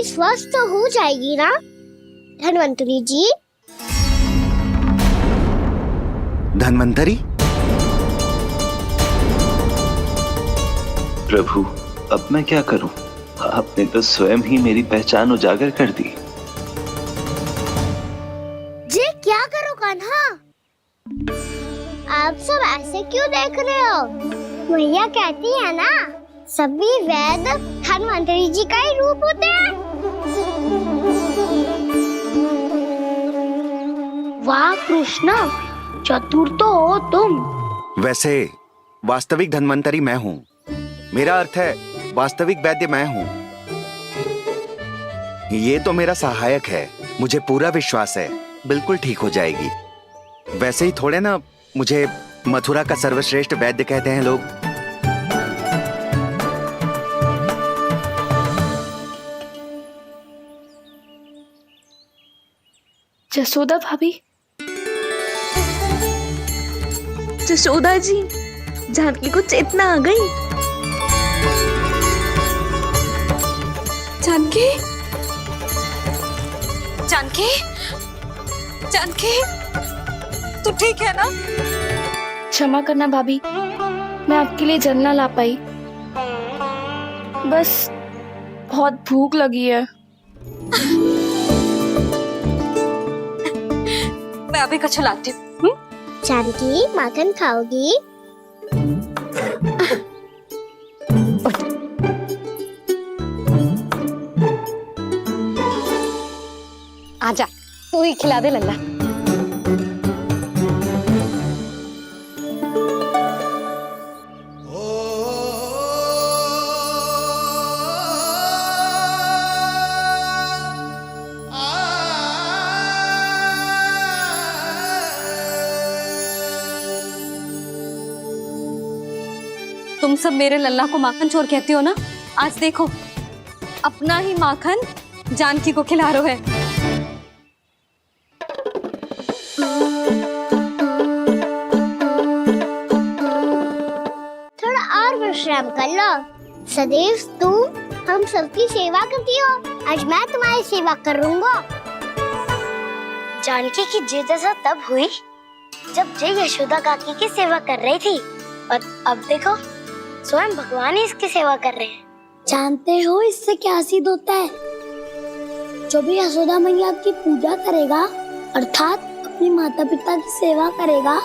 दादी स्वस्थ हो जाएगी ना धन्वंतरी जी? धन्वंतरी? प्रभु, अब मैं क्या करूं? आपने तो स्वयं ही मेरी पहचान उजागर कर दी। जी क्या करो कान्हा? आप सब ऐसे क्यों देख रहे हो? मैया कहती है ना, सभी वेद धन्वंतरी जी का ही रूप होते हैं। वाह कृष्णा, चतुर तो हो तुम। वैसे वास्तविक धन्वंतरी मैं हूँ। मेरा अर्थ है वास्तविक वैद्य मैं हूँ। ये तो मेरा सहायक है। मुझे पूरा विश्वास है बिल्कुल ठीक हो जाएगी। वैसे ही थोड़े ना मुझे मथुरा का सर्वश्रेष्ठ वैद्य कहते हैं लोग। जसोदा भाभी, जसोदा जी, जानकी को चेतना आ गई। जानकी, जानकी, जानकी, तू ठीक है ना? क्षमा करना भाभी, मैं आपके लिए जल ना ला पाई। बस बहुत भूख लगी है। मैं अभी कछ लाती हूँ। जानकी माखन खाओगी? आजा, तू ही खिला दे लल्ला। तुम सब मेरे लल्ला को माखन चोर कहती हो ना? आज देखो, अपना ही माखन जानकी को खिला रहे है। थोड़ा और विश्राम कर लो। सदैव तुम हम सबकी सेवा करती हो, आज मैं तुम्हारी सेवा करूंगा। जानकी की जिज्ञासा तब हुई जब जय यशोदा काकी की सेवा कर रही थी, और अब देखो स्वयं भगवान ही इसकी सेवा कर रहे हैं। जानते हो इससे क्या सिद्ध होता है? जो भी यशोदा मैया की पूजा करेगा, अर्थात अपने माता पिता की सेवा करेगा,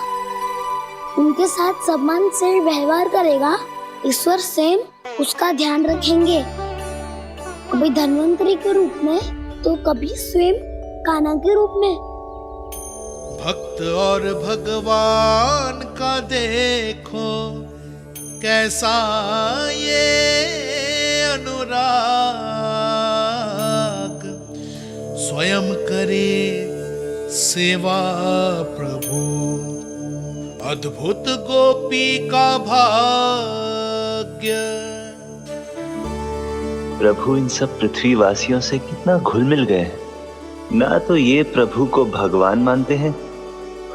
उनके साथ सम्मान से व्यवहार करेगा, ईश्वर स्वयं उसका ध्यान रखेंगे। कभी धन्वंतरी के रूप में तो कभी स्वयं कान्हा के रूप में। भक्त और भगवान का देखो कैसा ये अनुराग, स्वयं करे सेवा प्रभु, अद्भुत गोपी का भाग्य। प्रभु इन सब पृथ्वीवासियों से कितना घुल मिल गए हैं। ना तो ये प्रभु को भगवान मानते हैं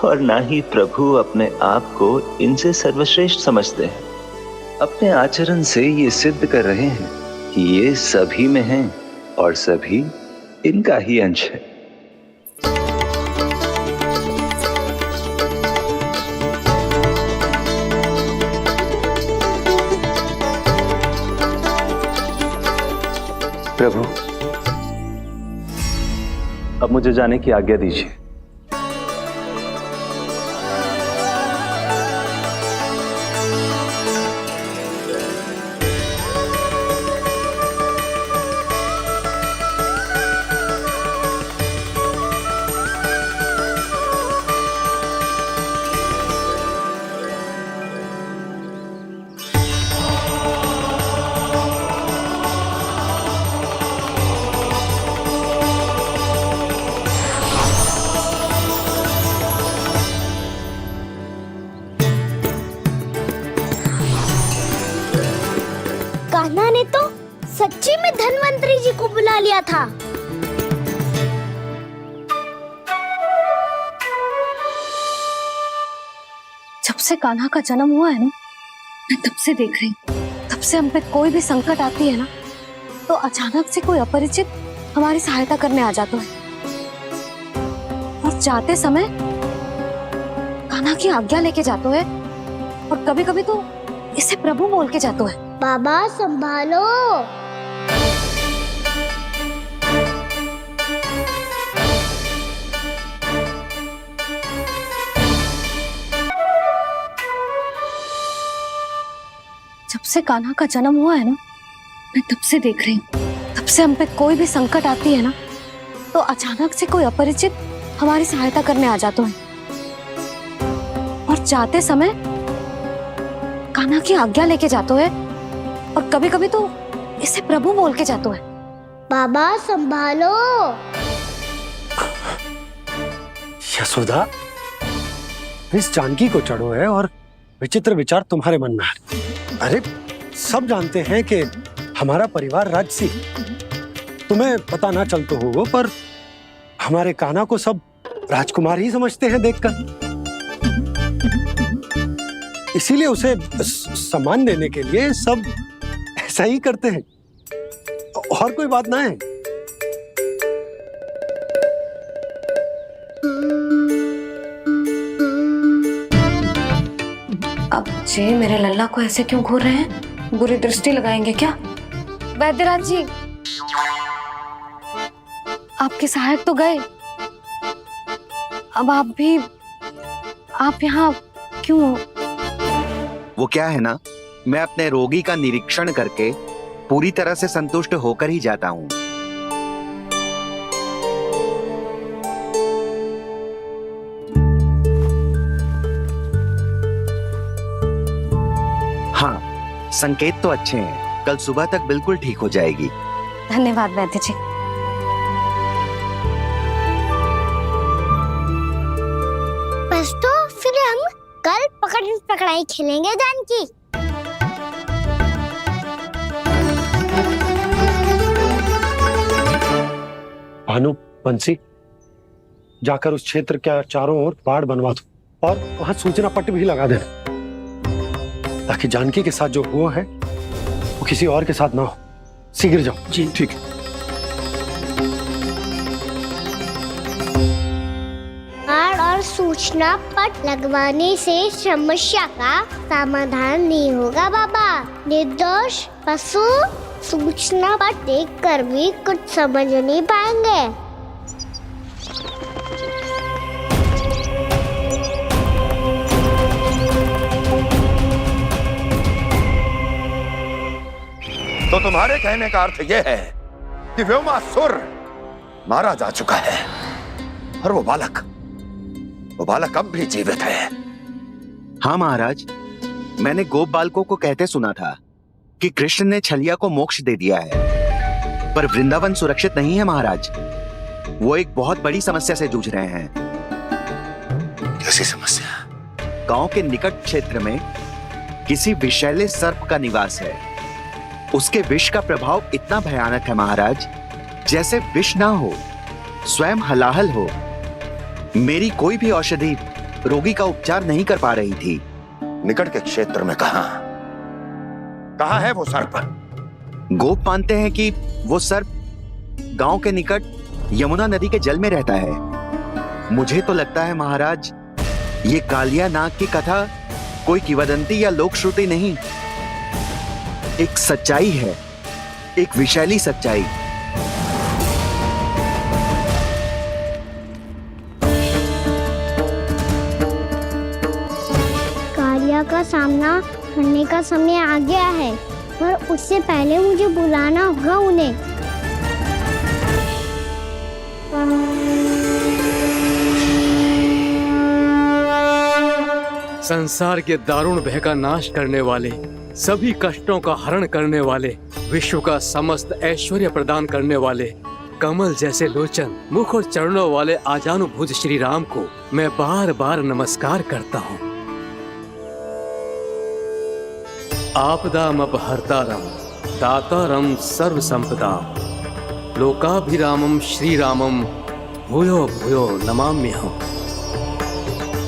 और ना ही प्रभु अपने आप को इनसे सर्वश्रेष्ठ समझते हैं। अपने आचरण से ये सिद्ध कर रहे हैं कि ये सभी में हैं और सभी इनका ही अंश है। प्रभु, अब मुझे जाने की आज्ञा दीजिए। कान्हा ने तो सच्ची में धन्वंतरी जी को बुला लिया था। जब से कान्हा का जन्म हुआ है ना, मैं तब से देख रही हूँ, तब से हम पे कोई भी संकट आती है ना, तो अचानक से कोई अपरिचित हमारी सहायता करने आ जाते हैं और जाते समय कान्हा की आज्ञा लेके जाते हैं और कभी कभी तो इसे प्रभु बोल के जाते हैं। बाबा संभालो। जब से कान्हा का जन्म हुआ है ना, मैं तब से देख रही हूँ, तब से हम पे कोई भी संकट आती है ना, तो अचानक से कोई अपरिचित हमारी सहायता करने आ जाते हैं और जाते समय कान्हा की आज्ञा लेके जाते हैं और कभी कभी तो इसे प्रभु बोल के जाते हैं। बाबा संभालो। यशोदा, इस जानकी को चढ़ो है और विचित्र विचार तुम्हारे मन में है। अरे सब जानते हैं कि हमारा परिवार राजसी, तुम्हें पता ना चलता हो वो, पर हमारे कान्हा को सब राजकुमार ही समझते हैं देखकर। इसीलिए उसे सम्मान देने के लिए सब ऐसा ही करते हैं, और कोई बात ना है। अब जे मेरे लल्ला को ऐसे क्यों घूर रहे हैं? बुरी दृष्टि लगाएंगे क्या? वैद्यराज जी, आपके सहायक तो गए, अब आप यहाँ क्यों? वो क्या है ना, मैं अपने रोगी का निरीक्षण करके पूरी तरह से संतुष्ट होकर ही जाता हूँ। हाँ, संकेत तो अच्छे हैं, कल सुबह तक बिल्कुल ठीक हो जाएगी। धन्यवाद वैद्य जी। बस तो फिर हम कल पकड़न पकड़ाई खेलेंगे जानकी। भानु, बंसी, जाकर उस क्षेत्र के चारों ओर बाड़ बनवा दो और वहां सूचना पट्ट भी लगा देना, ताकि जानकी के साथ जो हुआ है वो किसी और के साथ ना हो। शीघ्र जाओ। जी ठीक है। बाड़ और सूचना पट लगवाने से समस्या का समाधान नहीं होगा बाबा। निर्दोष पशु सूचना पट देखकर भी कुछ समझ नहीं पाएंगे। तो तुम्हारे कहने का अर्थ यह है कि व्योमासुर मारा जा चुका है और वो बालक अब भी जीवित है। हाँ महाराज, मैंने गोप बालकों को कहते सुना था कि कृष्ण ने छलिया को मोक्ष दे दिया है, पर वृंदावन सुरक्षित नहीं है महाराज। वो एक बहुत बड़ी समस्या से जूझ रहे हैं। कैसी समस्या? गांव के निकट क्षेत्र में किसी विषैले सर्प का निवास है। उसके विष का प्रभाव इतना भयानक है महाराज, जैसे विष ना हो, स्वयं हलाहल हो। मेरी कोई भी औषधि रोगी का उपचार नहीं कर पा रही थी। निकट के क्षेत्र में कहां है वो सर्प? गोप मानते हैं कि वो सर्प गांव के निकट यमुना नदी के जल में रहता है। मुझे तो लगता है महाराज, ये कालिया नाग की कथा कोई किंवदंती या लोक श्रुति नहीं, एक सच्चाई है, एक विशैली सच्चाई। कालिया का सामना करने का समय आ गया है, पर उससे पहले मुझे बुलाना होगा उन्हें। संसार के दारुण भय का नाश करने वाले, सभी कष्टों का हरण करने वाले, विश्व का समस्त ऐश्वर्य प्रदान करने वाले, कमल जैसे लोचन, मुख और चरणों वाले आजानुभूत श्री राम को मैं बार बार नमस्कार करता हूँ। आपदामपहर्तारम दातारम सर्व संपदाम लोकाभिरामम श्री रामम भूयो भूयो नमाम्यहम्।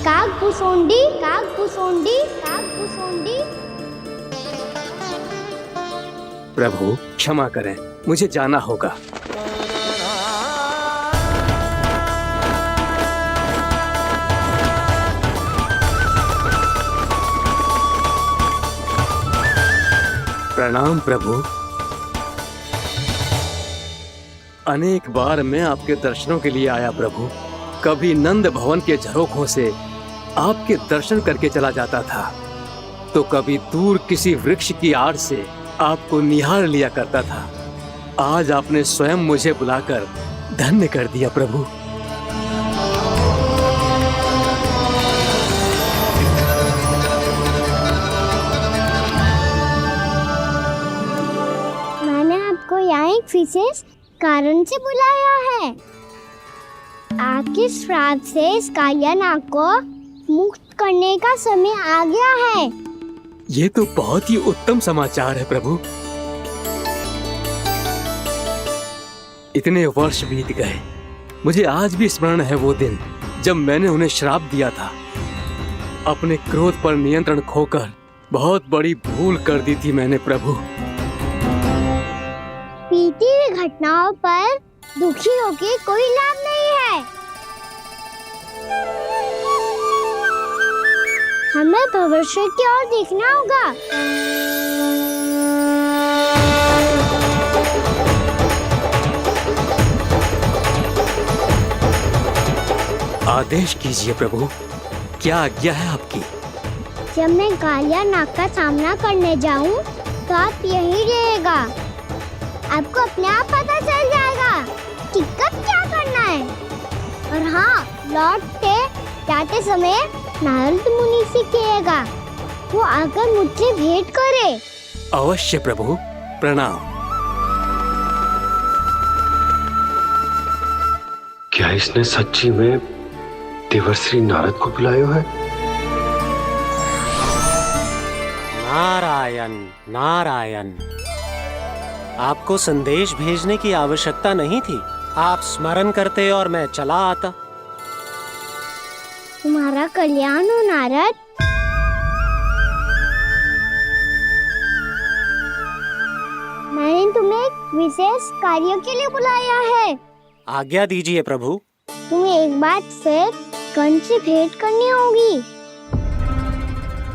कागभूसोंडी, कागभूसोंडी, कागभूसोंडी। प्रभु क्षमा करें, मुझे जाना होगा। प्रणाम प्रभु। अनेक बार मैं आपके दर्शनों के लिए आया प्रभु। कभी नंद भवन के झरोखों से आपके दर्शन करके चला जाता था, तो कभी दूर किसी वृक्ष की आड़ से आपको निहार लिया करता था। आज आपने स्वयं मुझे बुलाकर धन्य कर दिया प्रभु। मैंने आपको यहाँ एक विशेष कारण से बुलाया है। आपके श्राप से इस कालिया नाग को मुक्त करने का समय आ गया है। ये तो बहुत ही उत्तम समाचार है प्रभु। इतने वर्ष बीत गए, मुझे आज भी स्मरण है वो दिन जब मैंने उन्हें श्राप दिया था। अपने क्रोध पर नियंत्रण खोकर बहुत बड़ी भूल कर दी थी मैंने प्रभु। बीती हुई घटनाओं पर दुखी होके कोई लाभ नहीं है। हमें भविष्य की ओर देखना होगा। आदेश कीजिए प्रभु, क्या आज्ञा है आपकी? जब मैं कालिया नाग का सामना करने जाऊं, तो आप यहीं रहिएगा। आपको अपने आप पता चल जाएगा कि कब क्या करना है। और हाँ, लौटते जाते समय नारद मुनि से कहिएगा, वो आकर मुझसे भेंट करे। अवश्य प्रभु, प्रणाम। क्या इसने सच्ची में देवर्षि नारद को बुलाया है? नारायण नारायण, आपको संदेश भेजने की आवश्यकता नहीं थी। आप स्मरण करते और मैं चला आता। तुम्हारा कल्याण हो नारद। मैंने तुम्हें एक विशेष कार्य के लिए बुलाया है। आज्ञा दीजिए प्रभु। तुम्हें एक बार फिर कंस से भेंट करनी होगी।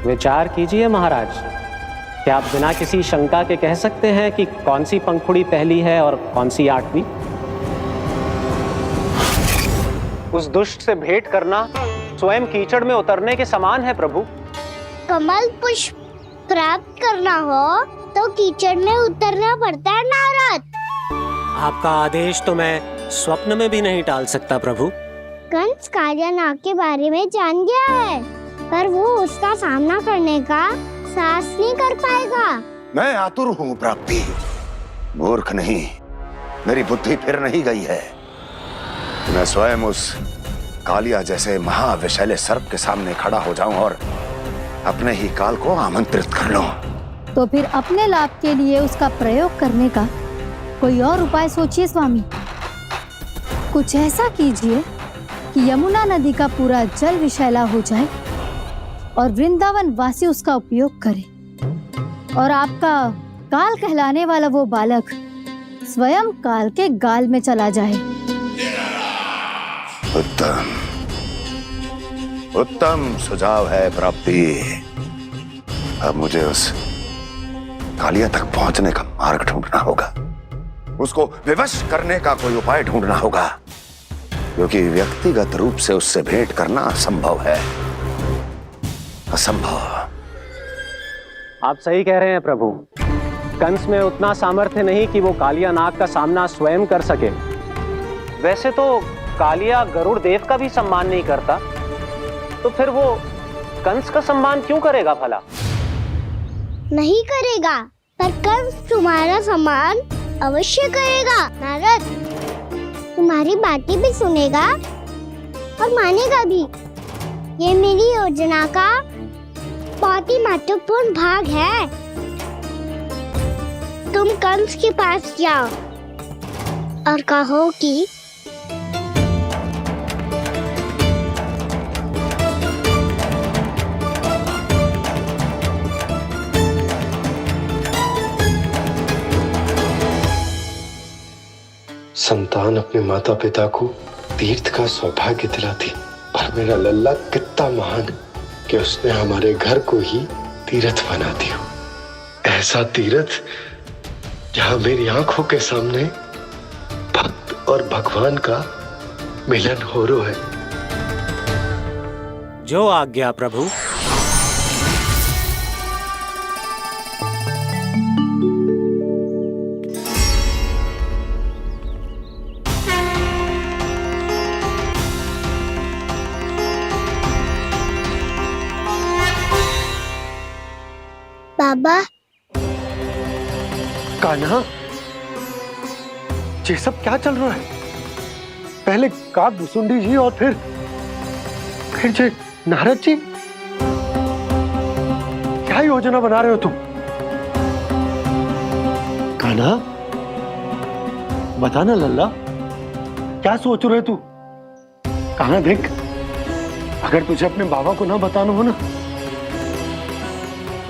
विचार कीजिए महाराज, क्या आप बिना किसी शंका के कह सकते हैं कि कौन सी पंखुड़ी पहली है और कौन सी आठवीं? उस दुष्ट से भेंट करना स्वयं कीचड़ में उतरने के समान है प्रभु। कमल पुष्प प्राप्त करना हो तो कीचड़ में उतरना पड़ता है नारद। आपका आदेश तो मैं स्वप्न में भी नहीं टाल सकता प्रभु। कंस कालिया नाग के बारे में जान गया है, पर वो उसका सामना करने का साहस नहीं कर पाएगा। मैं आतुर हूँ प्राप्ति, मूर्ख नहीं। मेरी बुद्धि फिर नहीं गई है। मैं स्वयं उस कालिया जैसे महाविषैले सर्प के सामने खड़ा हो जाऊं और अपने ही काल को आमंत्रित कर लूं। तो फिर अपने लाभ के लिए उसका प्रयोग करने का कोई और उपाय सोचिए स्वामी। कुछ ऐसा कीजिए कि यमुना नदी का पूरा जल विषैला हो जाए और वृंदावन वासी उसका उपयोग करे, और आपका काल कहलाने वाला वो बालक स्वयं काल के गाल में चला जाए। उत्तम उत्तम सुझाव है प्राप्ति। अब मुझे उस कालिया तक पहुंचने का मार्ग ढूंढना होगा। उसको विवश करने का कोई उपाय ढूंढना होगा, क्योंकि व्यक्तिगत रूप से उससे भेंट करना असंभव है। असंभव। आप सही कह रहे हैं प्रभु। कंस में उतना सामर्थ्य नहीं कि वो कालिया नाग का सामना स्वयं कर सके। वैसे तो कालिया गरुड़ देव का भी सम्मान नहीं करता, तो फिर वो कंस का सम्मान क्यों करेगा भला? नहीं करेगा, पर कंस तुम्हारा सम्मान अवश्य करेगा नारद। तुम्हारी बातें भी सुनेगा और मानेगा भी। ये मेरी योजना का बहुत ही महत्वपूर्ण भाग है। तुम कंस के पास जाओ और कहो कि संतान अपने माता पिता को तीर्थ का सौभाग्य दिलाती, और मेरा लल्ला कितना महान कि उसने हमारे घर को ही तीर्थ बना दिया। ऐसा तीर्थ जहां मेरी आंखों के सामने भक्त और भगवान का मिलन हो रहा है। जो आज्ञा प्रभु। बाबा, कान्हा, ये सब क्या चल रहा है? पहले काक भुसुंडी जी और फिर जे नारद जी। क्या योजना बना रहे हो तुम? कान्हा, बताना लल्ला, क्या सोच रहे तू? कान्हा देख, अगर तुझे अपने बाबा को ना बताना हो ना,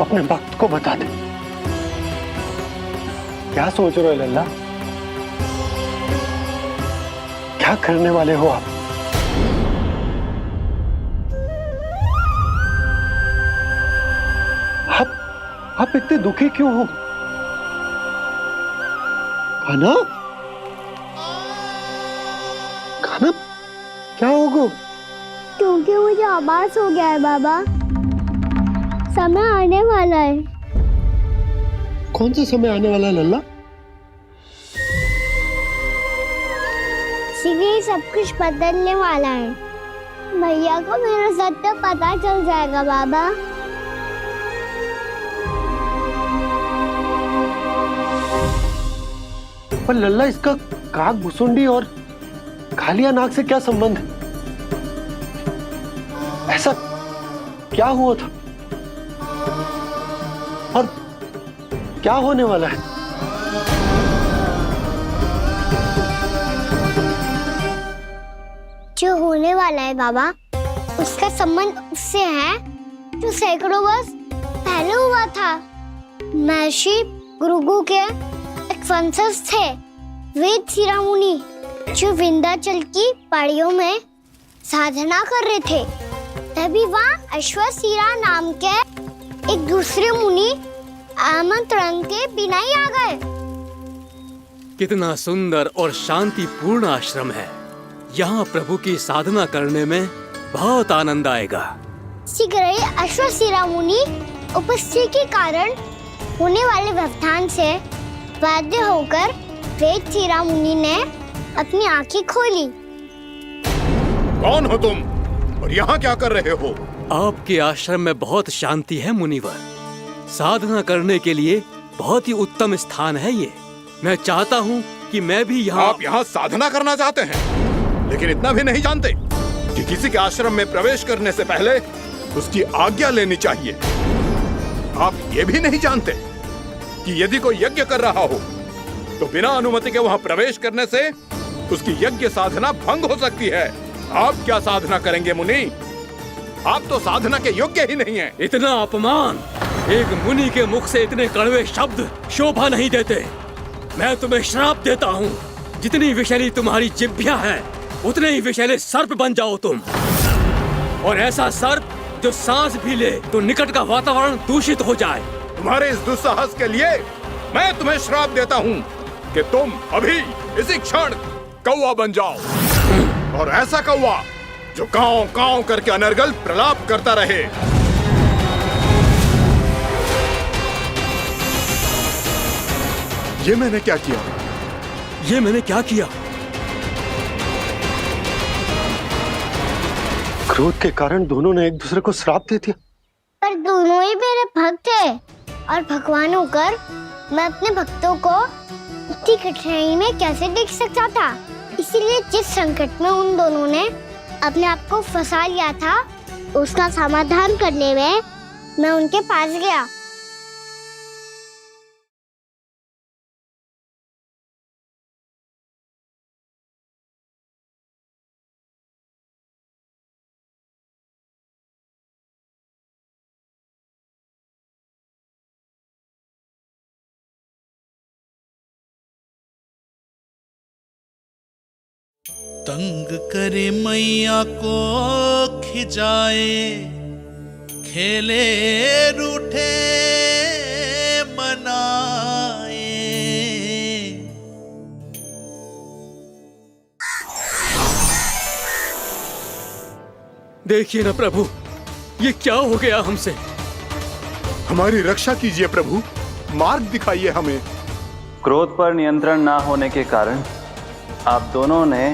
अपने भक्त को बता दे। क्या सोच रहे हो लल्ला? क्या करने वाले हो आप? आप इतने दुखी क्यों हो? कान्हा, कान्हा, क्या होगा? क्योंकि मुझे आभास हो गया है बाबा, समय आने वाला है। कौन सा समय आने वाला है लल्ला? शीघ्र सब कुछ बदलने वाला है। भैया को मेरा सत्य पता चल जाएगा बाबा। पर लल्ला, इसका काक भुसुंडी और कालिया नाग से क्या संबंध है? ऐसा क्या हुआ था और क्या होने वाला है? जो होने वाला है बाबा, उसका संबंध उससे है जो सैकड़ों वर्ष पहले हुआ था। महर्षि भृगु के एक वंशज थे वेद शिरा मुनि, जो विंध्याचल की पहाड़ियों में साधना कर रहे थे। तभी वहाँ अश्वशिरा नाम के एक दूसरे मुनि आमंत्रण के बिना ही आ गए। कितना सुंदर और शांतिपूर्ण आश्रम है। यहाँ प्रभु की साधना करने में बहुत आनंद आएगा। शीघ्र ही अश्वशिरा मुनि उपस्थिति के कारण होने वाले व्यवधान से बाध्य होकर वेद शिरा मुनि ने अपनी आंखें खोली। कौन हो तुम और यहाँ क्या कर रहे हो? आपके आश्रम में बहुत शांति है मुनिवर। साधना करने के लिए बहुत ही उत्तम स्थान है ये। मैं चाहता हूँ कि मैं भी यहाँ। आप यहाँ साधना करना चाहते हैं, लेकिन इतना भी नहीं जानते कि किसी के आश्रम में प्रवेश करने से पहले उसकी आज्ञा लेनी चाहिए। आप ये भी नहीं जानते कि यदि कोई यज्ञ कर रहा हो तो बिना अनुमति के वहाँ प्रवेश करने से उसकी यज्ञ साधना भंग हो सकती है। आप क्या साधना करेंगे मुनि? आप तो साधना के योग्य ही नहीं हैं। इतना अपमान! एक मुनि के मुख से इतने कड़वे शब्द शोभा नहीं देते। मैं तुम्हें श्राप देता हूँ, जितनी विषैली तुम्हारी जिह्वा है उतने ही विषैले सर्प बन जाओ तुम। और ऐसा सर्प जो सांस भी ले तो निकट का वातावरण दूषित हो जाए। तुम्हारे इस दुस्साहस के लिए मैं तुम्हें श्राप देता हूँ कि तुम अभी इसी क्षण कौवा बन जाओ, और ऐसा कौवा जो कांव कांव करके अनर्गल प्रलाप करता रहे। ये मैंने क्या किया? ये मैंने क्या किया? क्रोध के कारण दोनों ने एक दूसरे को श्राप दे दिया। पर दोनों ही मेरे भक्त हैं, और भगवान होकर मैं अपने भक्तों को इतनी कठिनाई में कैसे देख सकता था। इसीलिए जिस संकट में उन दोनों ने अपने आप को फंसा लिया था, उसका समाधान करने में मैं उनके पास गया। तंग करे मैया को खिजाए, खेले रूठे मना देखिए ना प्रभु, ये क्या हो गया हमसे। हमारी रक्षा कीजिए प्रभु, मार्ग दिखाइए हमें। क्रोध पर नियंत्रण ना होने के कारण आप दोनों ने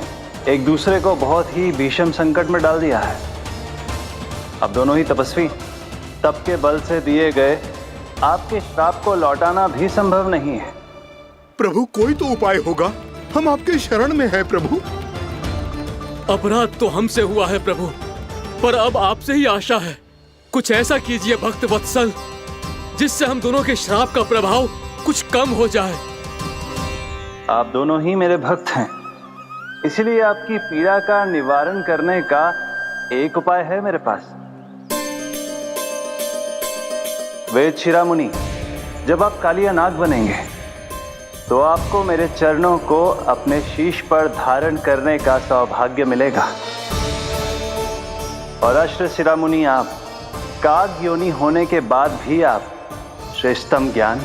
एक दूसरे को बहुत ही भीषण संकट में डाल दिया है। आप दोनों ही तपस्वी, तप के बल से दिए गए आपके श्राप को लौटाना भी संभव नहीं है। प्रभु कोई तो उपाय होगा, हम आपके शरण में हैं प्रभु। अपराध तो हमसे हुआ है प्रभु, पर अब आपसे ही आशा है। कुछ ऐसा कीजिए भक्त वत्सल, जिससे हम दोनों के श्राप का प्रभाव कुछ कम हो जाए। आप दोनों ही मेरे भक्त हैं, इसलिए आपकी पीड़ा का निवारण करने का एक उपाय है मेरे पास। वेद शिरामुनि, जब आप कालिया नाग बनेंगे तो आपको मेरे चरणों को अपने शीश पर धारण करने का सौभाग्य मिलेगा। और अश्र शिरामुनि, आप काग योनि होने के बाद भी आप श्रेष्ठतम ज्ञान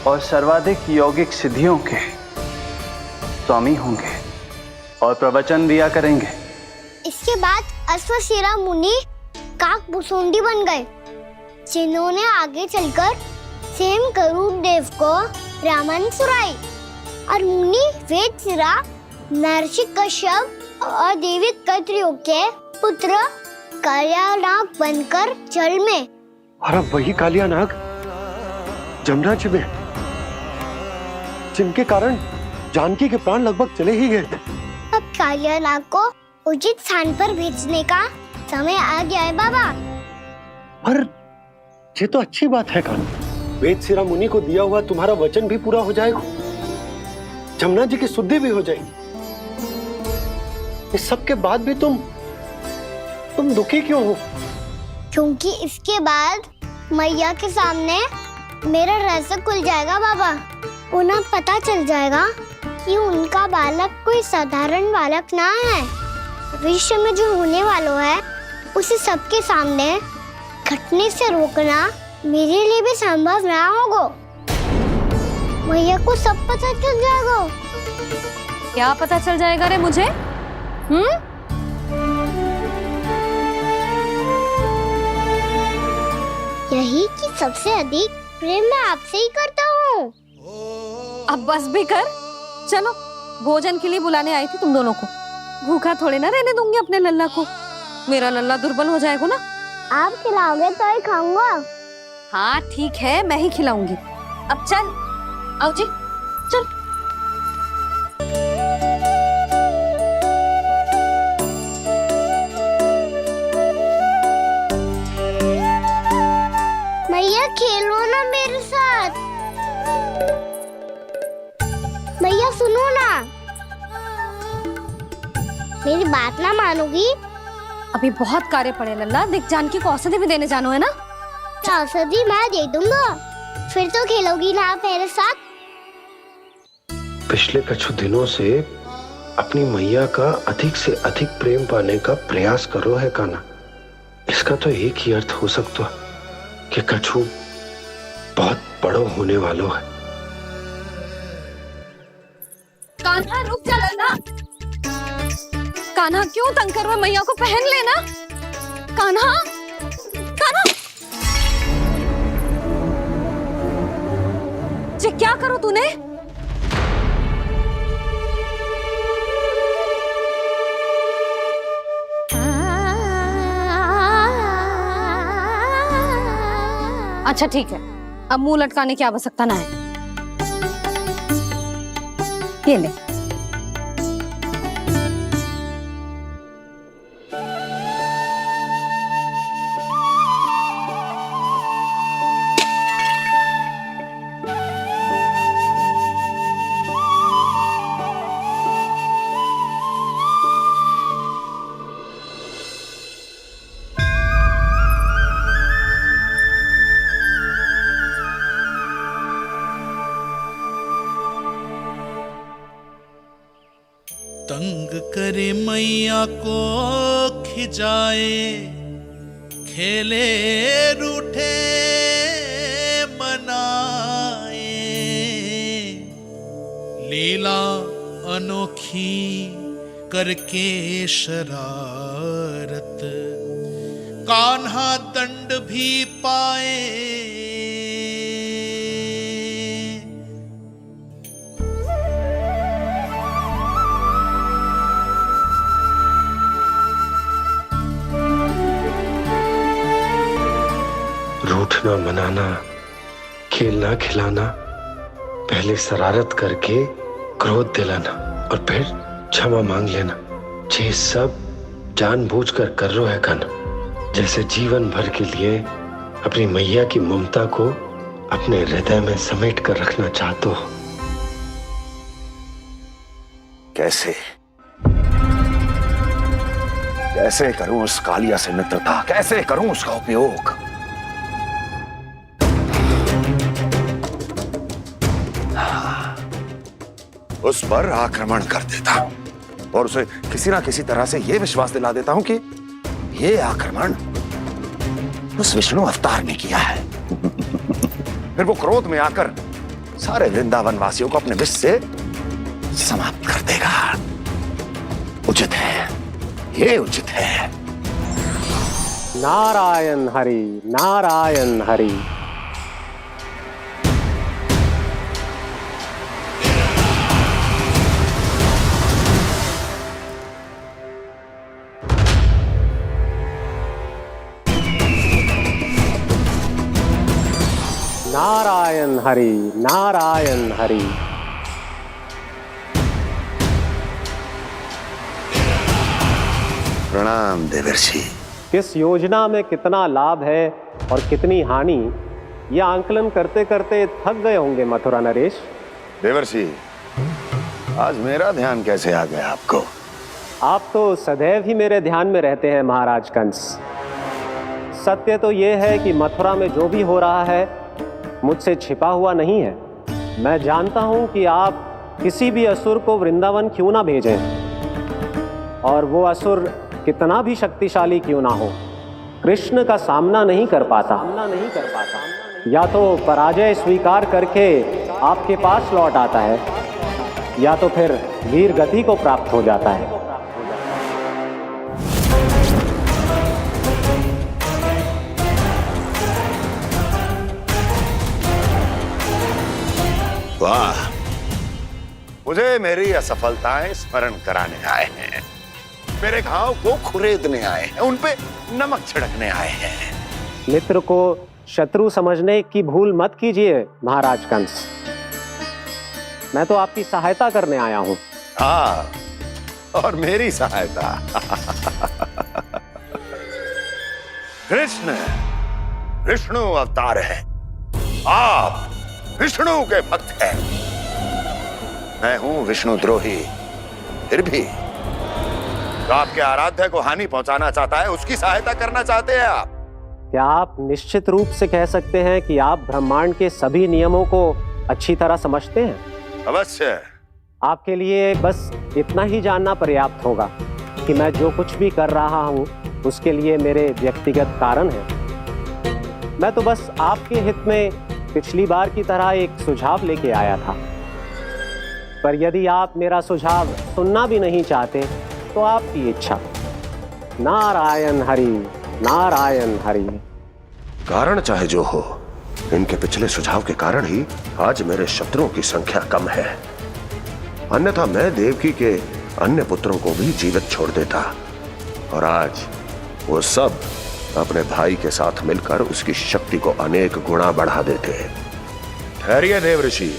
और सर्वाधिक यौगिक सिद्धियों के स्वामी होंगे और प्रवचन दिया करेंगे। इसके बाद अश्वशिरा मुनि काक भुसुंडी बन गए, जिन्होंने आगे चलकर सेम गरुड़ देव को रामायण सुनाई। और मुनि वेदशिरा, महर्षि कश्यप और देवी कत्रियों के पुत्र कालिया नाग बनकर जल में। और अब वही कालिया नाग जमुना जी में, जिनके कारण जानकी के प्राण लगभग चले ही गए थे। अब कालिया नाग को उचित स्थान पर भेजने का समय आ गया है बाबा। पर ये तो अच्छी बात है कान्हा, वेदशिरा मुनि को दिया हुआ तुम्हारा वचन भी पूरा हो जाएगा, जमुना जी की शुद्धि भी हो जाएगी। इस सब के बाद भी तुम दुखी क्यों हो? क्योंकि इसके बाद मैया के सामने मेरा रहस्य खुल जाएगा बाबा। उन्हें पता चल जाएगा कि उनका बालक कोई साधारण बालक ना है। भविष्य में जो होने वाला है उसे सबके सामने घटने से रोकना मेरे लिए भी संभव ना होगा। मैया को सब पता चल जाएगा। क्या पता चल जाएगा रे मुझे? यही कि सबसे अधिक प्रेम मैं आपसे ही करता हूँ। अब बस भी कर, चलो भोजन के लिए बुलाने आई थी तुम दोनों को। भूखा थोड़े ना रहने दूंगी अपने लल्ला को, मेरा लल्ला दुर्बल हो जाएगा ना। आप खिलाओगे तो ही खाऊंगा। हाँ ठीक है, मैं ही खिलाऊंगी। अब चल, आओ जी चल। मैया खेलो ना मेरे साथ। मैया सुनो ना, मेरी बात ना मानोगी? अभी बहुत कार्य पड़े लल्ला, देख जानकी को औषधि भी देने जानो है ना। औषधि मैं दे दूंगा, फिर तो खेलोगी ना मेरे साथ। पिछले कुछ दिनों से अपनी मैया का अधिक से अधिक प्रेम पाने का प्रयास करो है कान्हा। इसका तो एक ही अर्थ हो सकता कि कछु बहुत बड़ो होने वालों है। कान्हा रुक जा लल्ला। कान्हा क्यों तंग कर रहा है? मैया को पहन लेना। कान्हा, कान्हा, ये क्या करो तूने? अच्छा ठीक है, अब मुंह लटकाने की आवश्यकता ना है। ये ले। तंग करे मैया को खिजाए, खेले रूठे मनाए, लीला अनोखी करके शरारत, कान्हा दंड भी पाए। रूठना मनाना, खेलना खिलाना, पहले शरारत करके क्रोध दिलाना और फिर क्षमा मांग लेना, ये सब जानबूझकर कर रहे है कन, जैसे जीवन भर के लिए अपनी मैया की ममता को अपने हृदय में समेट कर रखना चाहते हो। कैसे कैसे करूं उस कालिया से मित्रता, कैसे करूं उसका उपयोग? उस पर आक्रमण कर देता हूं और उसे किसी ना किसी तरह से यह विश्वास दिला देता हूं कि यह आक्रमण उस विष्णु अवतार ने किया है। फिर वो क्रोध में आकर सारे वृंदावन वासियों को अपने विष से समाप्त कर देगा। उचित है, ये उचित है। नारायण हरि, नारायण हरि। नारायण हरि, नारायण हरि। प्रणाम देवर्षि। किस योजना में कितना लाभ है और कितनी हानि, यह आंकलन करते करते थक गए होंगे मथुरा नरेश। देवर्षि, आज मेरा ध्यान कैसे आ गया आपको? आप तो सदैव ही मेरे ध्यान में रहते हैं महाराज कंस। सत्य तो यह है कि मथुरा में जो भी हो रहा है मुझसे छिपा हुआ नहीं है। मैं जानता हूं कि आप किसी भी असुर को वृंदावन क्यों ना भेजें, और वो असुर कितना भी शक्तिशाली क्यों ना हो, कृष्ण का सामना नहीं कर पाता। या तो पराजय स्वीकार करके आपके पास लौट आता है, या तो फिर वीर गति को प्राप्त हो जाता है। वाह, मुझे मेरी असफलताएं स्मरण कराने आए हैं, मेरे घाव को खुरेदने आए हैं, उन पे नमक छिड़कने आए हैं। मित्र को शत्रु समझने की भूल मत कीजिए महाराज कंस। मैं तो आपकी सहायता करने आया हूं। हाँ, और मेरी सहायता। कृष्ण विष्णु अवतार है, आप विष्णु के भक्त हैं। मैं हूं विष्णु द्रोही, फिर भी तो आपके आराध्य को हानि पहुंचाना चाहता है, उसकी सहायता करना चाहते हैं आप। क्या आप निश्चित रूप से कह सकते हैं कि आप ब्रह्मांड के सभी नियमों को अच्छी तरह समझते हैं? अवश्य। आपके लिए बस इतना ही जानना पर्याप्त होगा कि मैं जो कुछ भी कर रहा हूं उसके लिए मेरे व्यक्तिगत कारण हैं। मैं तो बस आपके हित में पिछली बार की तरह एक सुझाव लेके आया था, पर यदि आप मेरा सुझाव सुनना भी नहीं चाहते तो आपकी इच्छा। नारायण हरि, नारायण हरि। कारण चाहे जो हो, इनके पिछले सुझाव के कारण ही आज मेरे शत्रुओं की संख्या कम है, अन्यथा मैं देवकी के अन्य पुत्रों को भी जीवित छोड़ देता, और आज वो सब अपने भाई के साथ मिलकर उसकी शक्ति को अनेक गुना बढ़ा देते। ठहरिए देवऋषि,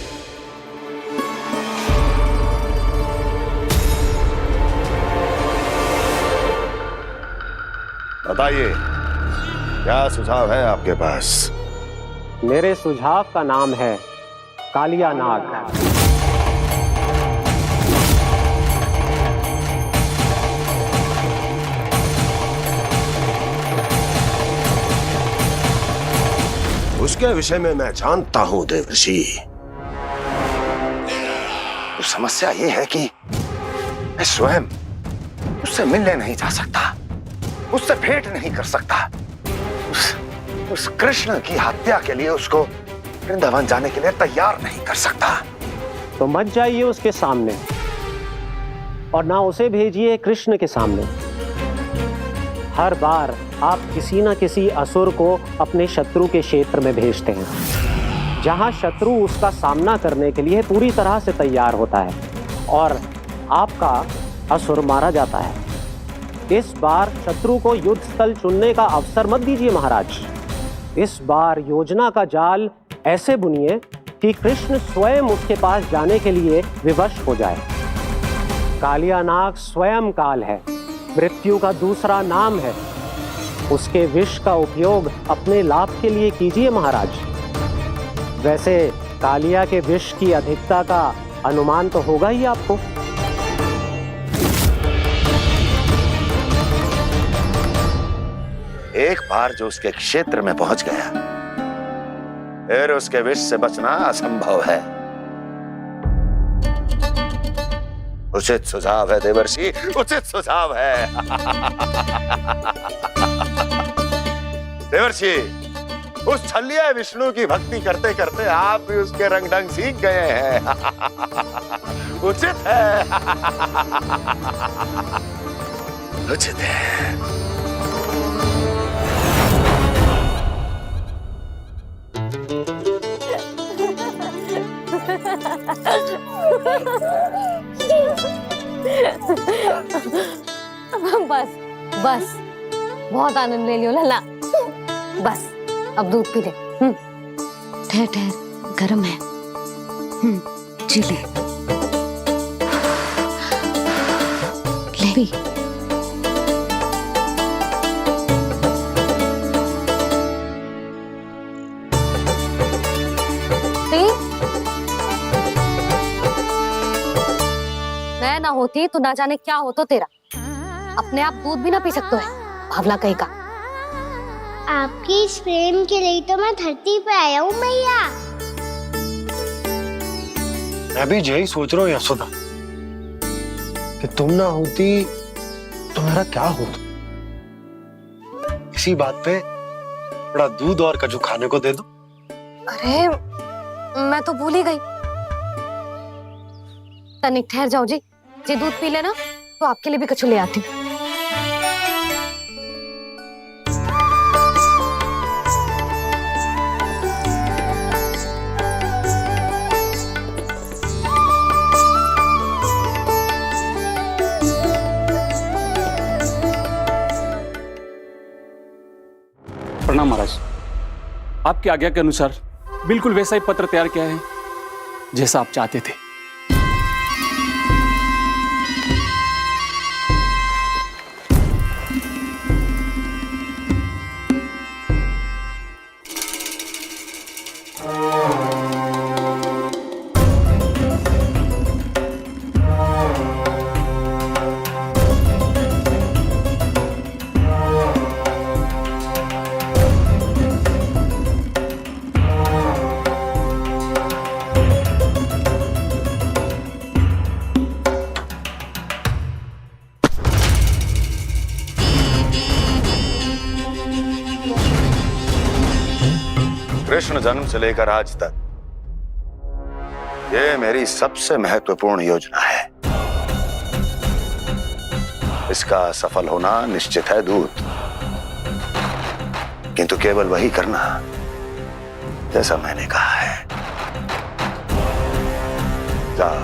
बताइए क्या सुझाव है आपके पास? मेरे सुझाव का नाम है कालिया नाग। उसके विषय में मैं जानता हूं देवर्षि। तो समस्या यह है कि मैं स्वयं उससे मिलने नहीं जा सकता, उससे भेंट नहीं कर सकता। उस कृष्ण की हत्या के लिए उसको वृंदावन जाने के लिए तैयार नहीं कर सकता। तो मत जाइए उसके सामने, और ना उसे भेजिए कृष्ण के सामने। हर बार आप किसी न किसी असुर को अपने शत्रु के क्षेत्र में भेजते हैं, जहां शत्रु उसका सामना करने के लिए पूरी तरह से तैयार होता है और आपका असुर मारा जाता है। इस बार शत्रु को युद्ध स्थल चुनने का अवसर मत दीजिए महाराज। इस बार योजना का जाल ऐसे बुनिए कि कृष्ण स्वयं उसके पास जाने के लिए विवश हो जाए। कालिया नाग स्वयं काल है, मृत्यु का दूसरा नाम है। उसके विष का उपयोग अपने लाभ के लिए कीजिए महाराज। वैसे कालिया के विष की अधिकता का अनुमान तो होगा ही आपको। एक बार जो उसके क्षेत्र में पहुंच गया, फिर उसके विष से बचना असंभव है। उचित सुझाव है देवर्षि, उचित सुझाव है। देवर्षि, उस छलिया विष्णु की भक्ति करते करते आप भी उसके रंग ढंग सीख गए हैं। उचित है। उचित है। बस बस, बहुत आनंद ले लियो लल्ला। बस अब दूध पी ले। ठहर ठहर, गर्म है। जी ले पी। मैं ना होती तो ना जाने क्या हो तो तेरा। अपने आप दूध भी ना पी सकते है, भावला कहीं का। आपकी इस प्रेम के लिए तो मैं धरती पे आया हूँ मैया। मैं भी यही सोच रहा हूँ यशोदा कि तुम ना होती तो मेरा क्या होता। इसी बात पे थोड़ा दूध और कजू खाने को दे दो। अरे मैं तो भूल ही गई। तनिक ठहर जाओ जी दूध पी लेना तो आपके लिए भी कछु ले आती हूँ। प्रणाम महाराज। आपकी आज्ञा के अनुसार बिल्कुल वैसा ही पत्र तैयार किया है जैसा आप चाहते थे। कृष्ण जन्म से लेकर आज तक ये मेरी सबसे महत्वपूर्ण योजना है। इसका सफल होना निश्चित है दूत, किंतु केवल वही करना जैसा मैंने कहा है। जाओ।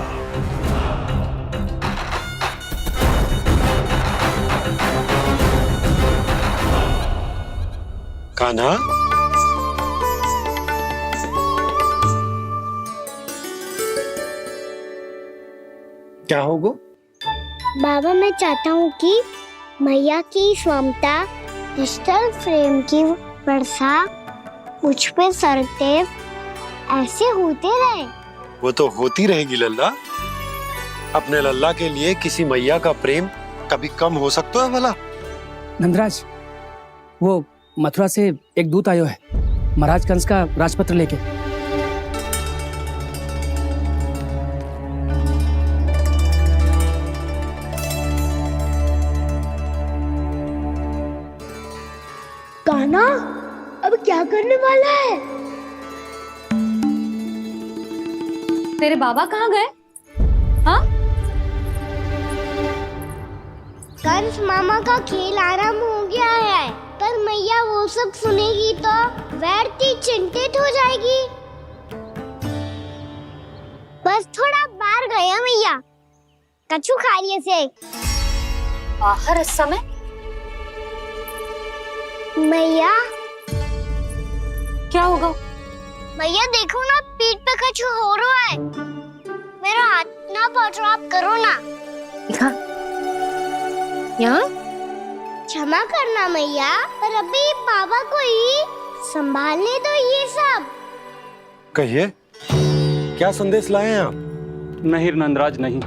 कान्हा, क्या होगा? बाबा मैं चाहता हूँ कि मैया की ममता क्रिस्टल फ्रेम की वर्षा मुझ पे सरते ऐसे होते रहे। वो तो होती रहेगी लल्ला। अपने लल्ला के लिए किसी मैया का प्रेम कभी कम हो सकता है भला? नंदराज, वो मथुरा से एक दूत आयो है महाराज कंस का राजपत्र लेके। कान्हा अब क्या करने वाला है? तेरे बाबा कहाँ गए? हाँ? कंस मामा का खेल आरंभ हो गया है, पर मैया वो सब सुनेगी तो व्यर्थी चिंतित हो जाएगी। बस थोड़ा बाहर गया मैया, कछु खा लिए से। बाहर इस समय? मैया क्या होगा? मैया देखो ना, पीठ पे कछु हो रहा है। मेरा हाथ ना पहुंचो, आप करो ना। यहाँ? क्षमा करना मैया, पर अभी बाबा को ही संभालने दो ये सब। कहिए, क्या संदेश लाए हैं आप? नहीं नंदराज, नहीं।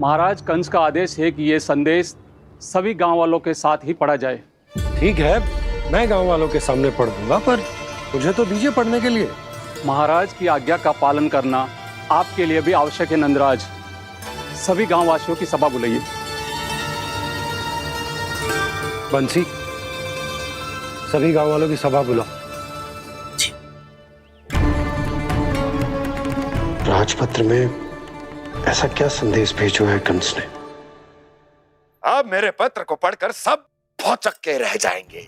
महाराज कंस का आदेश है कि ये संदेश सभी गांव वालों के साथ ही पढ़ा जाए। ठीक है, मैं गांव वालों के सामने पढ़ दूंगा, पर मुझे तो दीजिए पढ़ने के लिए। महाराज की आज्ञा का पालन करना आपके लिए भी आवश्यक है नंदराज। सभी गांव वासियों की सभा बुलाइए। बंसी, सभी गांव वालों की सभा बुलाओ। राजपत्र में ऐसा क्या संदेश भेजो है कंस ने? अब मेरे पत्र को पढ़कर सब भौचक के रह जाएंगे।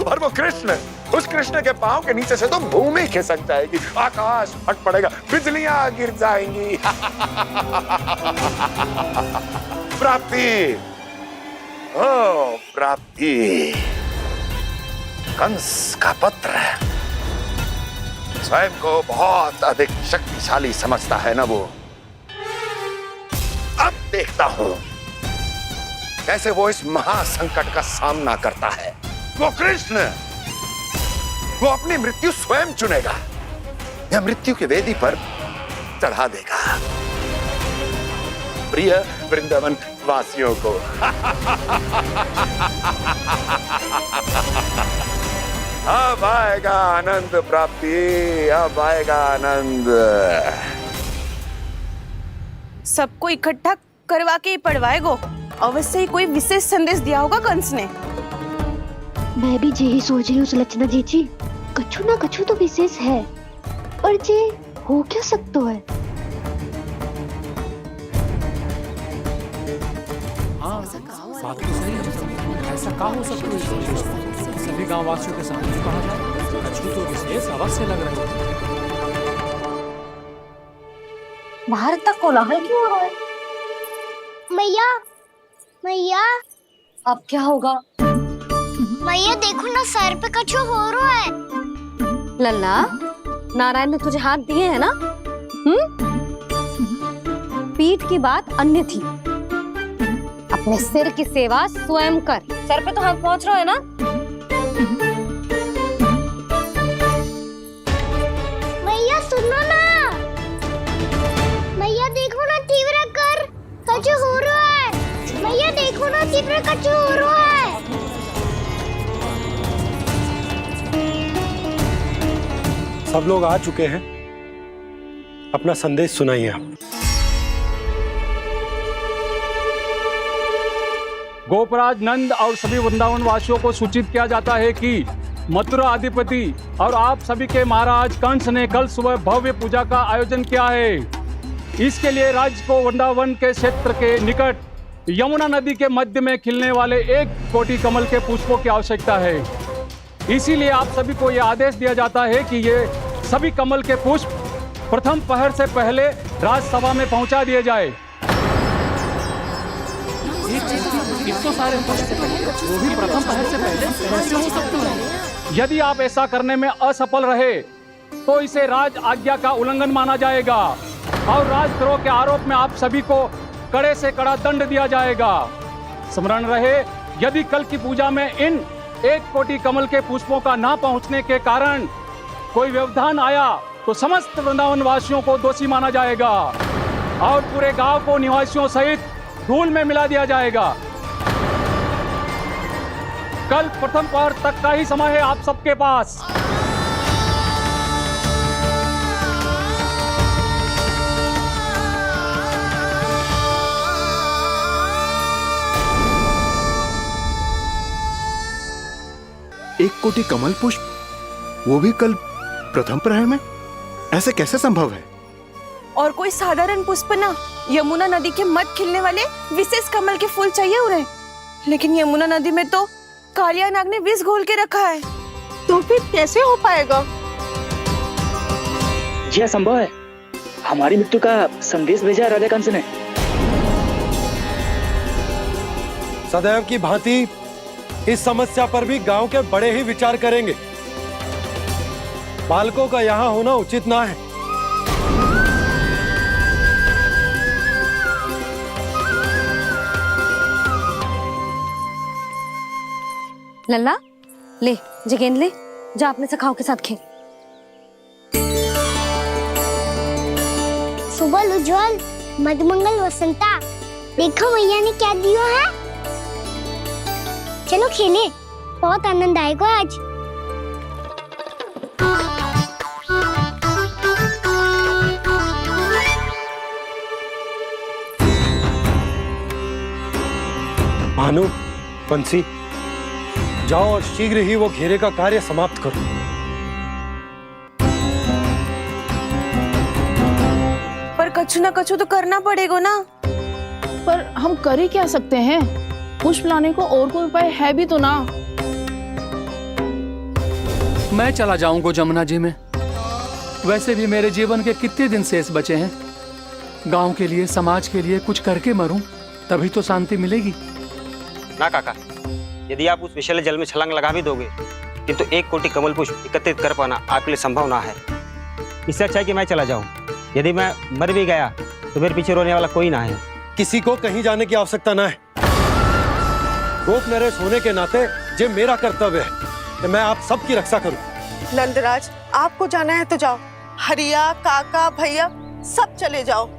और वो कृष्ण, उस कृष्ण के पांव के नीचे से तो भूमि खिसक जाएगी, आकाश फट पड़ेगा, बिजलियां गिर जाएंगी। प्राप्ति, ओ प्राप्ति, कंस का पत्र। स्वयं को बहुत अधिक शक्तिशाली समझता है ना वो। अब देखता हूं कैसे वो इस महासंकट का सामना करता है। वो कृष्ण, वो अपनी मृत्यु स्वयं चुनेगा या मृत्यु की वेदी पर चढ़ा देगा। प्रिय वृंदावन वासियों को अब आएगा आनंद प्राप्ति, अब आएगा आनंद। सबको इकट्ठा करवा के ही पढ़वाएगो। अवश्य ही कोई विशेष संदेश दिया होगा कंस ने। मैं भी यही सोच रही हूँ सुलक्षणा जी, कछु ना कछु तो विशेष है, पर जे हो क्या सकता है? हाँ, बात तो सही है। ऐसा क्या हो सकता है? सभी गांव वासियों के सामने कहा जाए, कछु तो विशेष अवश्य लग रहे हैं। बाहर तक कोलाहल क्यों हो रहा है? मैया, मैया, अब क्या होगा? मैया देखो ना, सर पे कछु हो रहा है। लल्ला, नारायण ने तुझे हाथ दिए हैं ना? पीठ की बात अन्य थी। अपने सिर की सेवा स्वयं कर। सर पे तो हाथ पहुंच रहा है ना? मैया सुनो ना, मैया देखो ना, तीव्र कर कछु हो रहा है। मैया देखो ना, तीव्र कछु हो रहा है। सब लोग आ चुके हैं, अपना संदेश सुनाइए आप। गोपराज नंद और सभी वृंदावन वासियों को सूचित किया जाता है कि मथुरा अधिपति और आप सभी के महाराज कंस ने कल सुबह भव्य पूजा का आयोजन किया है। इसके लिए राज्य को वृंदावन के क्षेत्र के निकट यमुना नदी के मध्य में खिलने वाले 1 कोटि कमल के पुष्पों की आवश्यकता है। इसीलिए आप सभी को यह आदेश दिया जाता है कि ये सभी कमल के पुष्प प्रथम पहर से पहले राजसभा में पहुंचा दिए जाए। इतने सारे पुष्प, वो भी प्रथम पहर से पहले कैसे हो सकते हैं? यदि आप ऐसा करने में असफल रहे तो इसे राज आज्ञा का उल्लंघन माना जाएगा और राजद्रोह के आरोप में आप सभी को कड़े से कड़ा दंड दिया जाएगा। स्मरण रहे, यदि कल की पूजा में इन 1 कोटि कमल के पुष्पों का ना पहुंचने के कारण कोई व्यवधान आया तो समस्त वृंदावन वासियों को दोषी माना जाएगा और पूरे गांव को निवासियों सहित धूल में मिला दिया जाएगा। कल प्रथम पहर तक का ही समय है आप सबके पास। एक कोटि कमल पुष्प, वो भी कल प्रथम प्रहर में? ऐसे कैसे संभव है? और कोई साधारण पुष्प ना, यमुना नदी के मध खिलने वाले विशेष कमल के फूल चाहिए उन्हें। लेकिन यमुना नदी में तो कालिया नाग ने विष घोल के रखा है, तो फिर कैसे हो पाएगा? यह संभव है। हमारी मृत्यु का संदेश भेजा राजा कंस ने। सदैव की भांति इस समस्या पर भी गांव के बड़े ही विचार करेंगे। बालकों का यहाँ होना उचित ना है। लल्ला, ले जे गेंद ले, जा अपने सखाओं के साथ खेल। सुबह उज्जवल, मधुमंगल वसंता, देखो भैया ने क्या दिया है। चलो खेलें, बहुत आनंद आएगा आज। भानु, बंसी, जाओ और शीघ्र ही वो घेरे का कार्य समाप्त करो। पर कछु ना कछु तो करना पड़ेगा ना। पर हम कर ही क्या सकते हैं? पुष्प लाने को और कोई उपाय है भी तो ना। मैं चला जाऊंगा जमुना जी में। वैसे भी मेरे जीवन के कितने दिन शेष बचे हैं। गांव के लिए, समाज के लिए कुछ करके मरूं, तभी तो शांति मिलेगी। ना काका, यदि आप उस विषैले जल में छलांग लगा भी दोगे, किंतु 1 कोटि कमल पुष्प एकत्रित कर पाना आपके लिए संभव ना है। इससे अच्छा है कि मैं चला जाऊं। यदि मैं मर भी गया तो मेरे पीछे रोने वाला कोई ना है। किसी को कहीं जाने की आवश्यकता ना है। गोप नरेश होने के नाते ये मेरा कर्तव्य है कि मैं आप सबकी रक्षा करूं। नंदराज, आपको जाना है तो जाओ। हरिया, काका, भैया सब चले जाओ।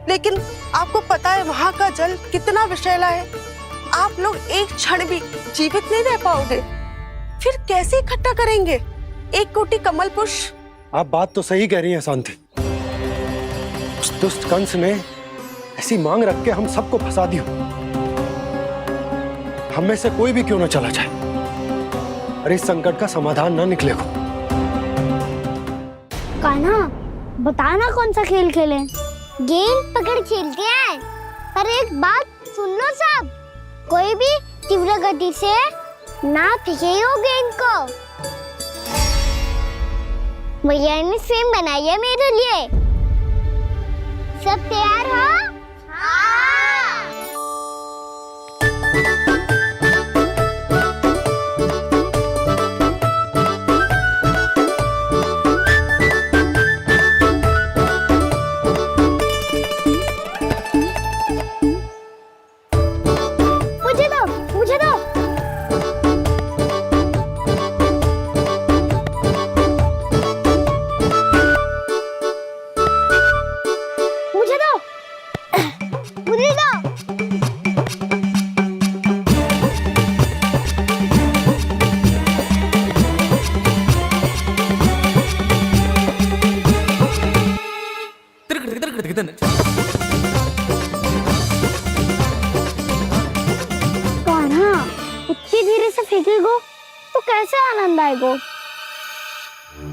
लेकिन आपको पता है वहाँ का जल कितना विषैला है। आप लोग एक क्षण भी जीवित नहीं रह पाओगे। फिर कैसे इकट्ठा करेंगे 1 कोटि कमल पुष्प? आप बात तो सही कह रही हैं शांति। उस दुष्ट कंस ने ऐसी मांग रख के हम सबको फंसा दिया। हम में से कोई भी क्यों ना चला जाए और इस संकट का समाधान ना निकले को। कान्हा, बताना कौन सा खेल खेलें? गेंद पकड़ खेलते हैं। पर एक बात सुन लो सब, कोई भी तीव्र गति से ना फेंकेगा गेंद को। भैया ने फ्रेम बनाई है मेरे लिए। सब तैयार हो? मुझे दो। इतनी धीरे से फेंकेगो तो कैसे आनंद आएगो?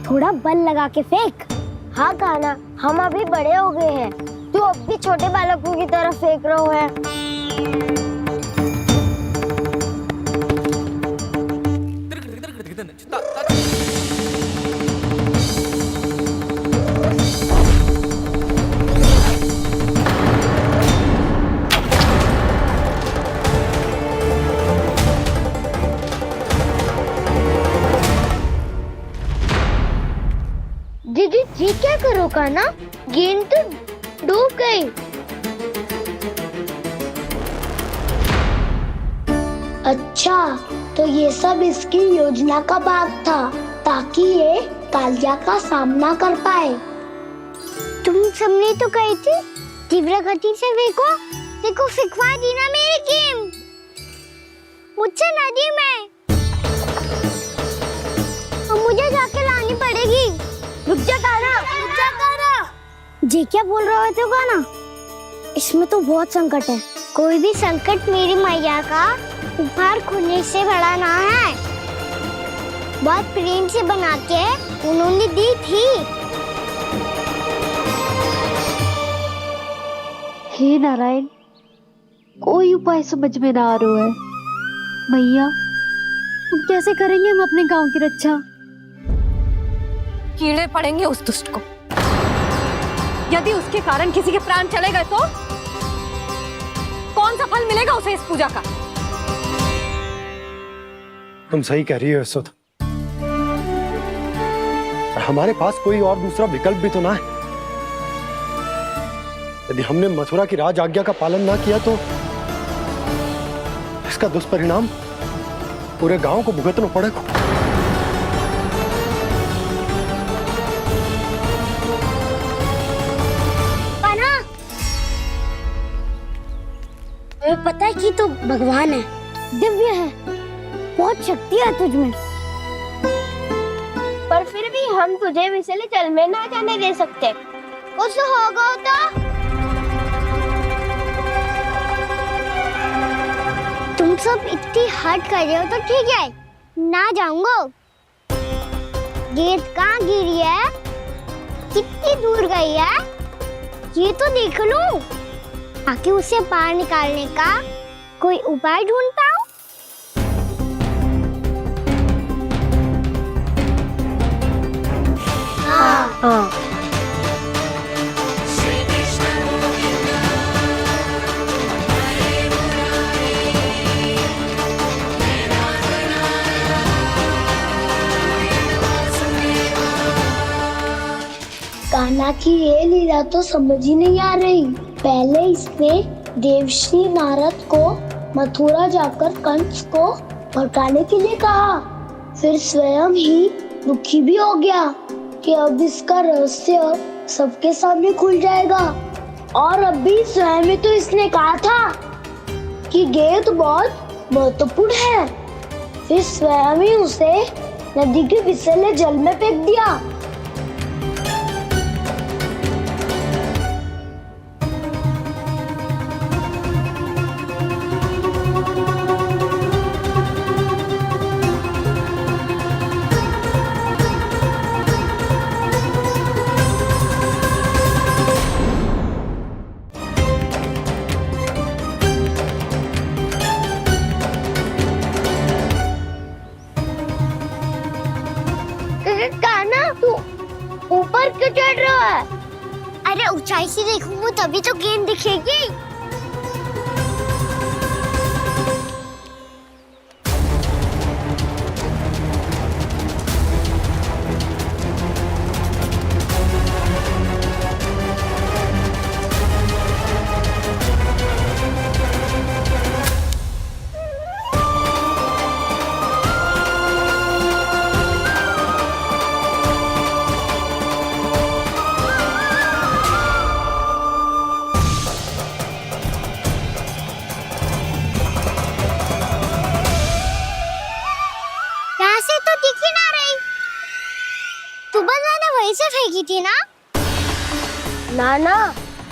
थोड़ा बल लगा के फेंक। हाँ कान्हा, हम अभी बड़े हो गए हैं, तू अब भी छोटे बालकों की तरह फेंक रहा है। दीदी, ये क्या करो कान्हा? गेंद तो डूब गई। अच्छा, तो ये सब इसकी योजना का भाग था ताकि ये कालिया का सामना कर पाए। तुम सबने तो कही थी तीव्र गति से फेंको। देखो फेंकवा दी ना मेरी गेंद मुझसे नदी में। अब मुझे जाके लानी पड़ेगी। रुक जा कान्हा, रुक जा कान्हा। जी क्या बोल रहे थे कान्हा? इसमें तो बहुत संकट है। कोई भी संकट मेरी मैया का उपहार खोने से बड़ा ना है। बहुत प्रेम से बना के उन्होंने दी थी। हे नारायण, कोई उपाय समझ में ना आ रहा है। भैया, अब कैसे करेंगे हम अपने गांव की रक्षा? कीड़े पड़ेंगे उस दुष्ट को। यदि उसके कारण किसी के प्राण चले गए तो कौन सा फल मिलेगा उसे इस पूजा का? तुम सही कह रही हो यशोदा। हमारे पास कोई और दूसरा विकल्प भी तो ना है। यदि हमने मथुरा की राज आज्ञा का पालन ना किया तो इसका दुष्परिणाम पूरे गांव को भुगतना पड़ेगा। कान्हा, तुम्हें पता है कि तू भगवान है, दिव्य है, बहुत शक्ति है तुझमें, पर फिर भी हम तुझे विषैले जल में ना जाने दे सकते। कुछ होगा तो तुम सब इतनी हट कर रहे हो तो ठीक है, ना जाऊंगा। गेंद कहाँ गिरी है, कितनी दूर गई है, ये तो देख लूं, ताकि उसे बाहर निकालने का कोई उपाय ढूंढ पाऊं। हाँ। कान्हा की ये लीला तो समझ ही नहीं आ रही। पहले इसने देवश्री नारद को मथुरा जाकर कंस को भड़काने के लिए कहा, फिर स्वयं ही दुखी भी हो गया कि अब इसका रहस्य सबके सामने खुल जाएगा। और अभी स्वयं में तो इसने कहा था कि गेंद बहुत महत्वपूर्ण है, फिर स्वयं ही उसे नदी के विषैले जल में फेंक दिया। कान्हा, तू ऊपर क्यों चढ़ रहा है? अरे ऊंचाई से देखूंगा तभी तो गेंद दिखेगी। वहीं से फेंकी थी ना? ना,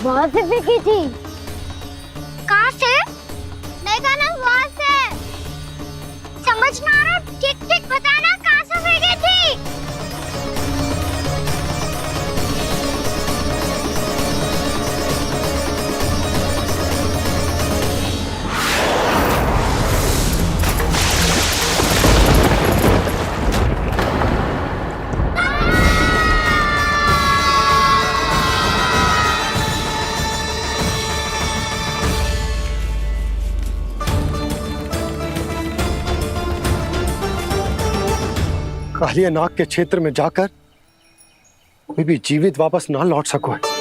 वहाँ से फेंकी थी। कहाँ से? मैं कहना वहाँ से। समझ ना आ रहा, ठीक बताना कहाँ से फेंकी थी? कालिया नाग के क्षेत्र में जाकर कोई भी जीवित वापस ना लौट सको है।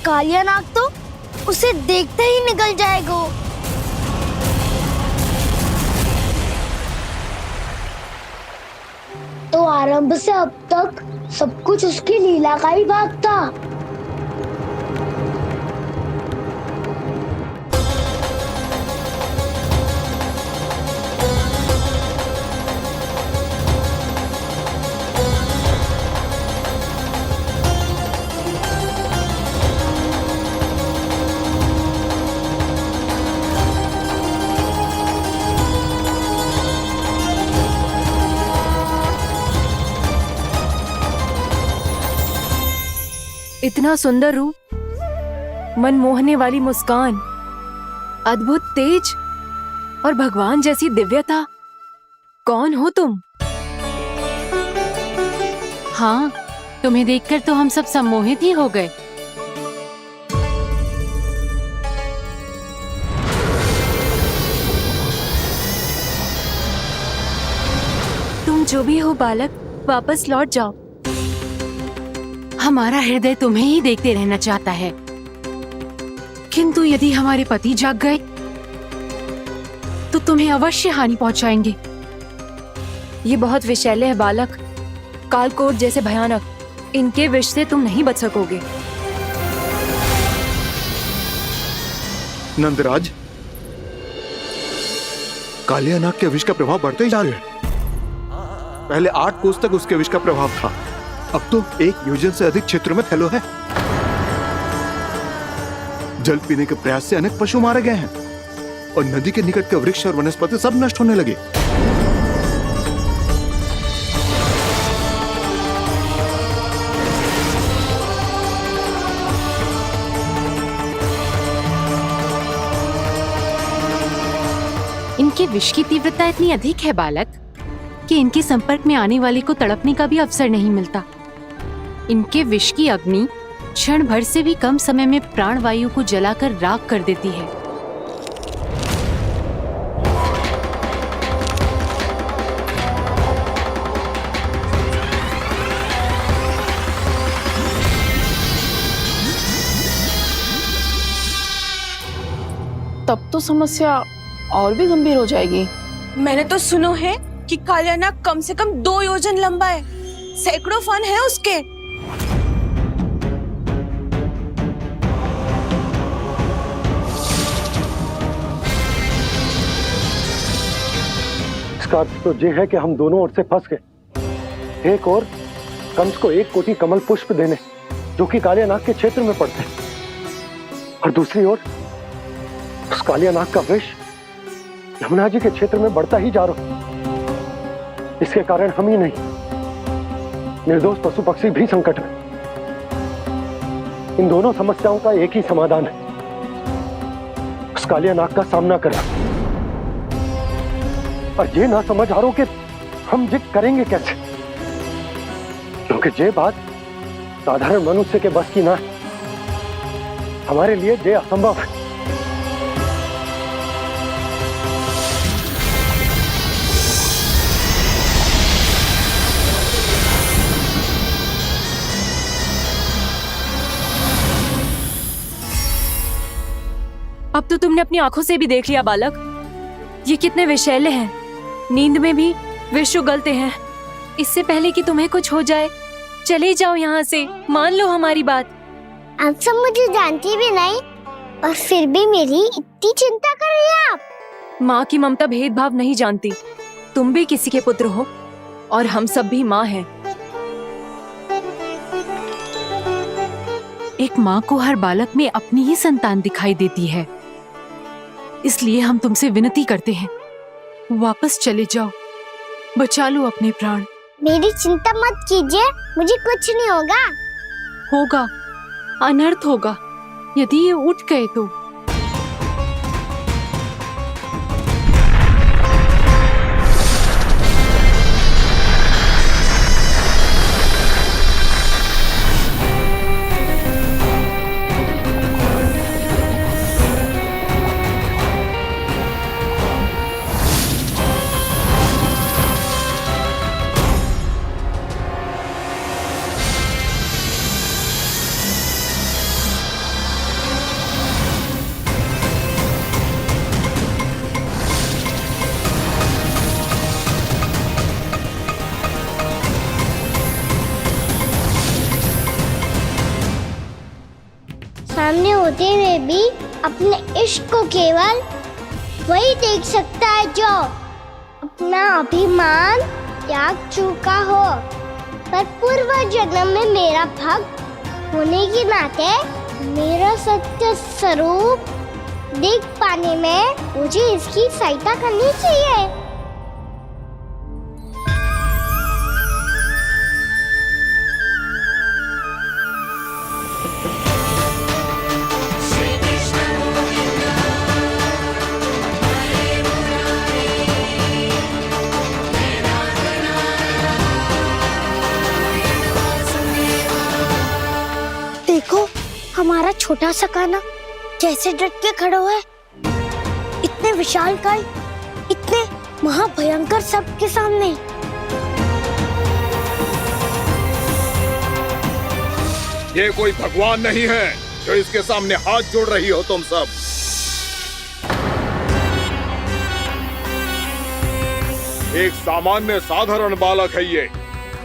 कालिया नाग तो उसे देखते ही निकल जाएगा। तो आरंभ से अब तक सब कुछ उसकी लीला का ही भाग था। इतना सुंदर रूप, मन मोहने वाली मुस्कान, अद्भुत तेज और भगवान जैसी दिव्यता। कौन हो तुम? हाँ, तुम्हें देखकर तो हम सब सम्मोहित ही हो गए। तुम जो भी हो बालक, वापस लौट जाओ। हमारा हृदय तुम्हें ही देखते रहना चाहता है, किंतु यदि हमारे पति जाग गए तो तुम्हें अवश्य हानि पहुंचाएंगे। ये बहुत विषैले है बालक, कालकोट जैसे भयानक। इनके विष से तुम नहीं बच सकोगे। नंदराज, कालिया नाग के विष का प्रभाव बढ़ते ही जा रहा है। पहले 8 कोस तक उसके विष का प्रभाव था, अब तो 1 योजन से अधिक क्षेत्र में फैलो है। जल पीने के प्रयास से अनेक पशु मारे गए हैं और नदी के निकट के वृक्ष और वनस्पति सब नष्ट होने लगे। इनके विष की तीव्रता इतनी अधिक है बालक कि इनके संपर्क में आने वाले को तड़पने का भी अवसर नहीं मिलता। इनके विष की अग्नि क्षण भर से भी कम समय में प्राण वायु को जलाकर राख कर देती है। तब तो समस्या और भी गंभीर हो जाएगी। मैंने तो सुनो है कि कालिया नाग कम से कम 2 योजन लंबा है, सैकड़ों फन है उसके। इसका अर्थ तो ये है कि हम दोनों ओर से फंस गए। एक और कंस को 1 कोटि कमल पुष्प देने जो कि कालिया नाग के क्षेत्र में पड़ते हैं, और दूसरी ओर उस कालिया नाग का विष यमुना जी के क्षेत्र में बढ़ता ही जा रहा। इसके कारण हम ही नहीं, निर्दोष पशु पक्षी भी संकट में। इन दोनों समस्याओं का एक ही समाधान है, उस कालिया नाग का सामना करना। और ये ना समझ आ रहा कि हम ये करेंगे कैसे, क्योंकि ये बात साधारण मनुष्य के बस की ना है। हमारे लिए ये असंभव है। अब तो तुमने अपनी आंखों से भी देख लिया बालक, ये कितने विषैले हैं। नींद में भी विष उगलते हैं। इससे पहले कि तुम्हें कुछ हो जाए, चले जाओ यहाँ से, मान लो हमारी बात। आप सब मुझे जानती भी नहीं और फिर भी मेरी इतनी चिंता कर रही हैं आप। माँ की ममता भेदभाव नहीं जानती। तुम भी किसी के पुत्र हो और हम सब भी माँ हैं। एक माँ को हर बालक में अपनी ही संतान दिखाई देती है, इसलिए हम तुमसे विनती करते हैं, वापस चले जाओ, बचा लो अपने प्राण। मेरी चिंता मत कीजिए, मुझे कुछ नहीं होगा। होगा, अनर्थ होगा यदि ये उठ गए तो। होते हुए भी अपने इश्क को केवल वही देख सकता है जो अपना अभिमान त्याग चुका हो। पर पूर्व जन्म में मेरा भक्त होने के नाते मेरा सत्य स्वरूप देख पाने में मुझे इसकी सहायता करनी चाहिए। देखो हमारा छोटा सा कान्हा कैसे डट के खड़ा हुआ है, इतने विशालकाय, इतने महाभयंकर सबके सामने। ये कोई भगवान नहीं है जो इसके सामने हाथ जोड़ रही हो तुम सब। एक सामान्य साधारण बालक है ये,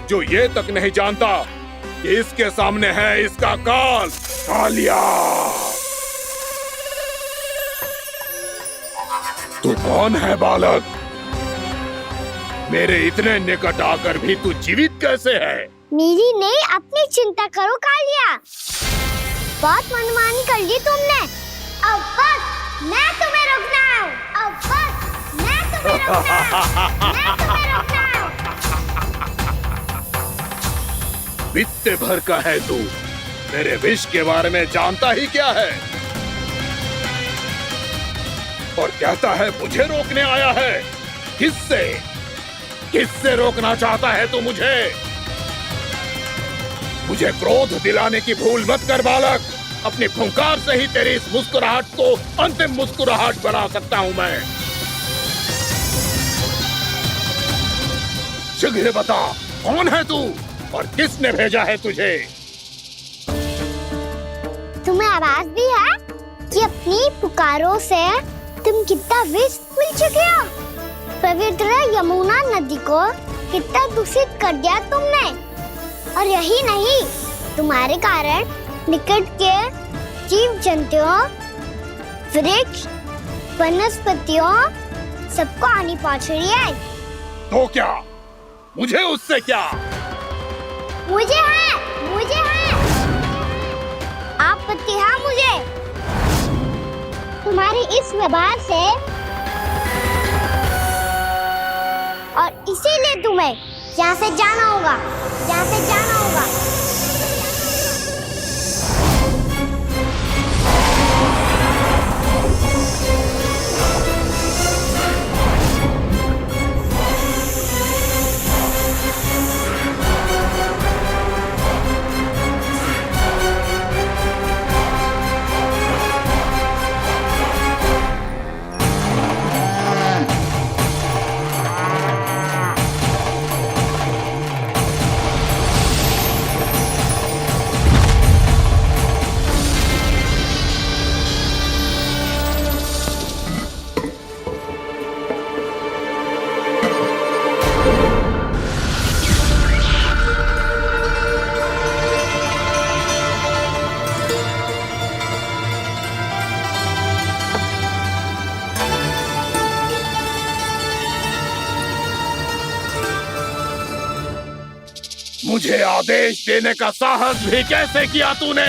जो ये तक नहीं जानता कि इसके सामने है इसका काल, कालिया। तू कौन है बालक? मेरे इतने निकट आकर भी तू जीवित कैसे है? मेरी नहीं, अपनी चिंता करो कालिया। बहुत मनमानी कर ली तुमने। अब बस मैं तुम्हें रोकना हूँ। अब बस मैं तुम्हें रोकना हूँ। बित्ते भर का है तू, मेरे विष के बारे में जानता ही क्या है? और कहता है मुझे रोकने आया है। किससे? किससे रोकना चाहता है तू मुझे? मुझे क्रोध दिलाने की भूल मत कर बालक। अपनी फुंकार से ही तेरी इस मुस्कुराहट को अंतिम मुस्कुराहट बना सकता हूं मैं। शीघ्र बता, कौन है तू और किसने भेजा है तुझे? तुम्हें आवाज भी है कि अपनी पुकारों से तुम कितना विष भूल चुके हो। पवित्र यमुना नदी को कितना दूषित कर दिया तुमने। और यही नहीं, तुम्हारे कारण निकट के जीव जंतुओं, वृक्ष, वनस्पतियों सबको हानि पहुंच रही है। तो क्या? मुझे उससे क्या? मुझे है, मुझे है। आपत्ति है मुझे तुम्हारी इस व्यवहार से, और इसीलिए तुम्हें यहाँ से जाना होगा, यहाँ से जाना होगा। मुझे आदेश देने का साहस भी कैसे किया तूने?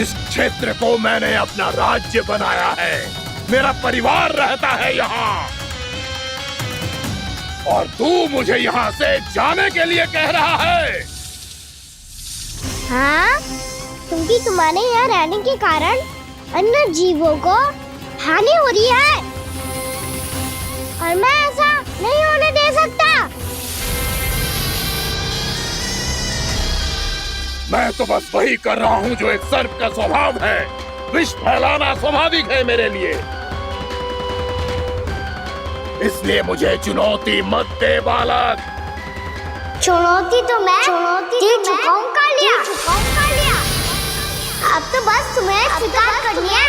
इस क्षेत्र को मैंने अपना राज्य बनाया है, मेरा परिवार रहता है यहाँ, और तू मुझे यहाँ से जाने के लिए कह रहा है? हाँ, क्योंकि तुम्हारे यहाँ रहने के कारण अन्य जीवों को हानि हो रही है, और मैं ऐसा नहीं होने दे सकता। मैं तो बस वही कर रहा हूँ जो एक सर्प का स्वभाव है। विष फैलाना स्वाभाविक है मेरे लिए, इसलिए मुझे चुनौती मत दे बालक। चुनौती तो मैं दे चुका हूँ कालिया। अब तो बस तुम्हें स्वीकार करनी है।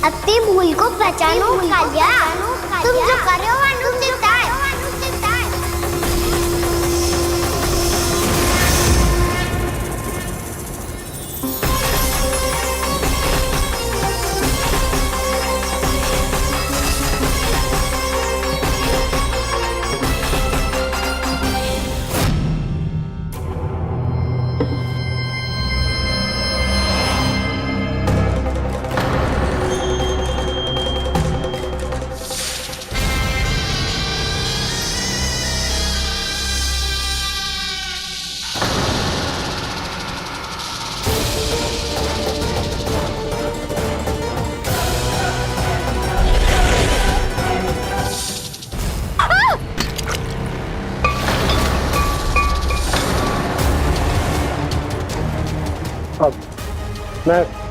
अपनी भूल को पहचानो कालिया। तुम जो कर रहे हो अनुचित है।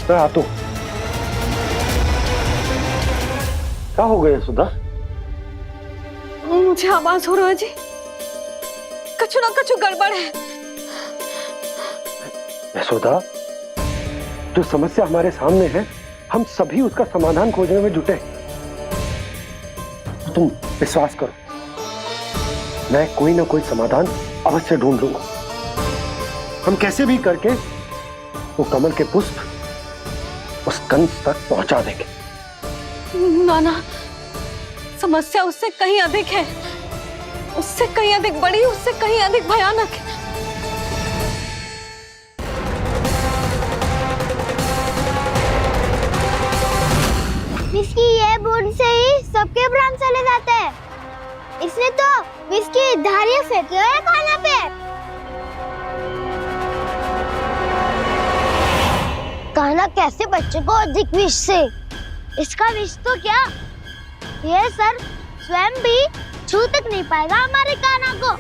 मैं आता हूँ। क्या हो गया सुधा? मुझे आवाज हो रहा है जी, कछु ना कछु गड़बड़ है। यशोदा, जो समस्या हमारे सामने है, हम सभी उसका समाधान खोजने में जुटे। तुम विश्वास करो, मैं कोई ना कोई समाधान अवश्य ढूंढ लूंगा। हम कैसे भी करके वो कमल के पुष्प उस कंस तक पहुंचा देंगे। नाना, समस्या उससे कहीं अधिक है, उससे कहीं अधिक बड़ी, उससे कहीं अधिक भयानक है। विस्की ये बूंद से ही सबके प्राण चले जाते हैं। इसने तो विस्की धारियां फेंकी है खाना पे। कान्हा कैसे बच्चे को अधिक विष से? इसका विष तो क्या, ये सर स्वयं भी छू तक नहीं पाएगा हमारे कान्हा को।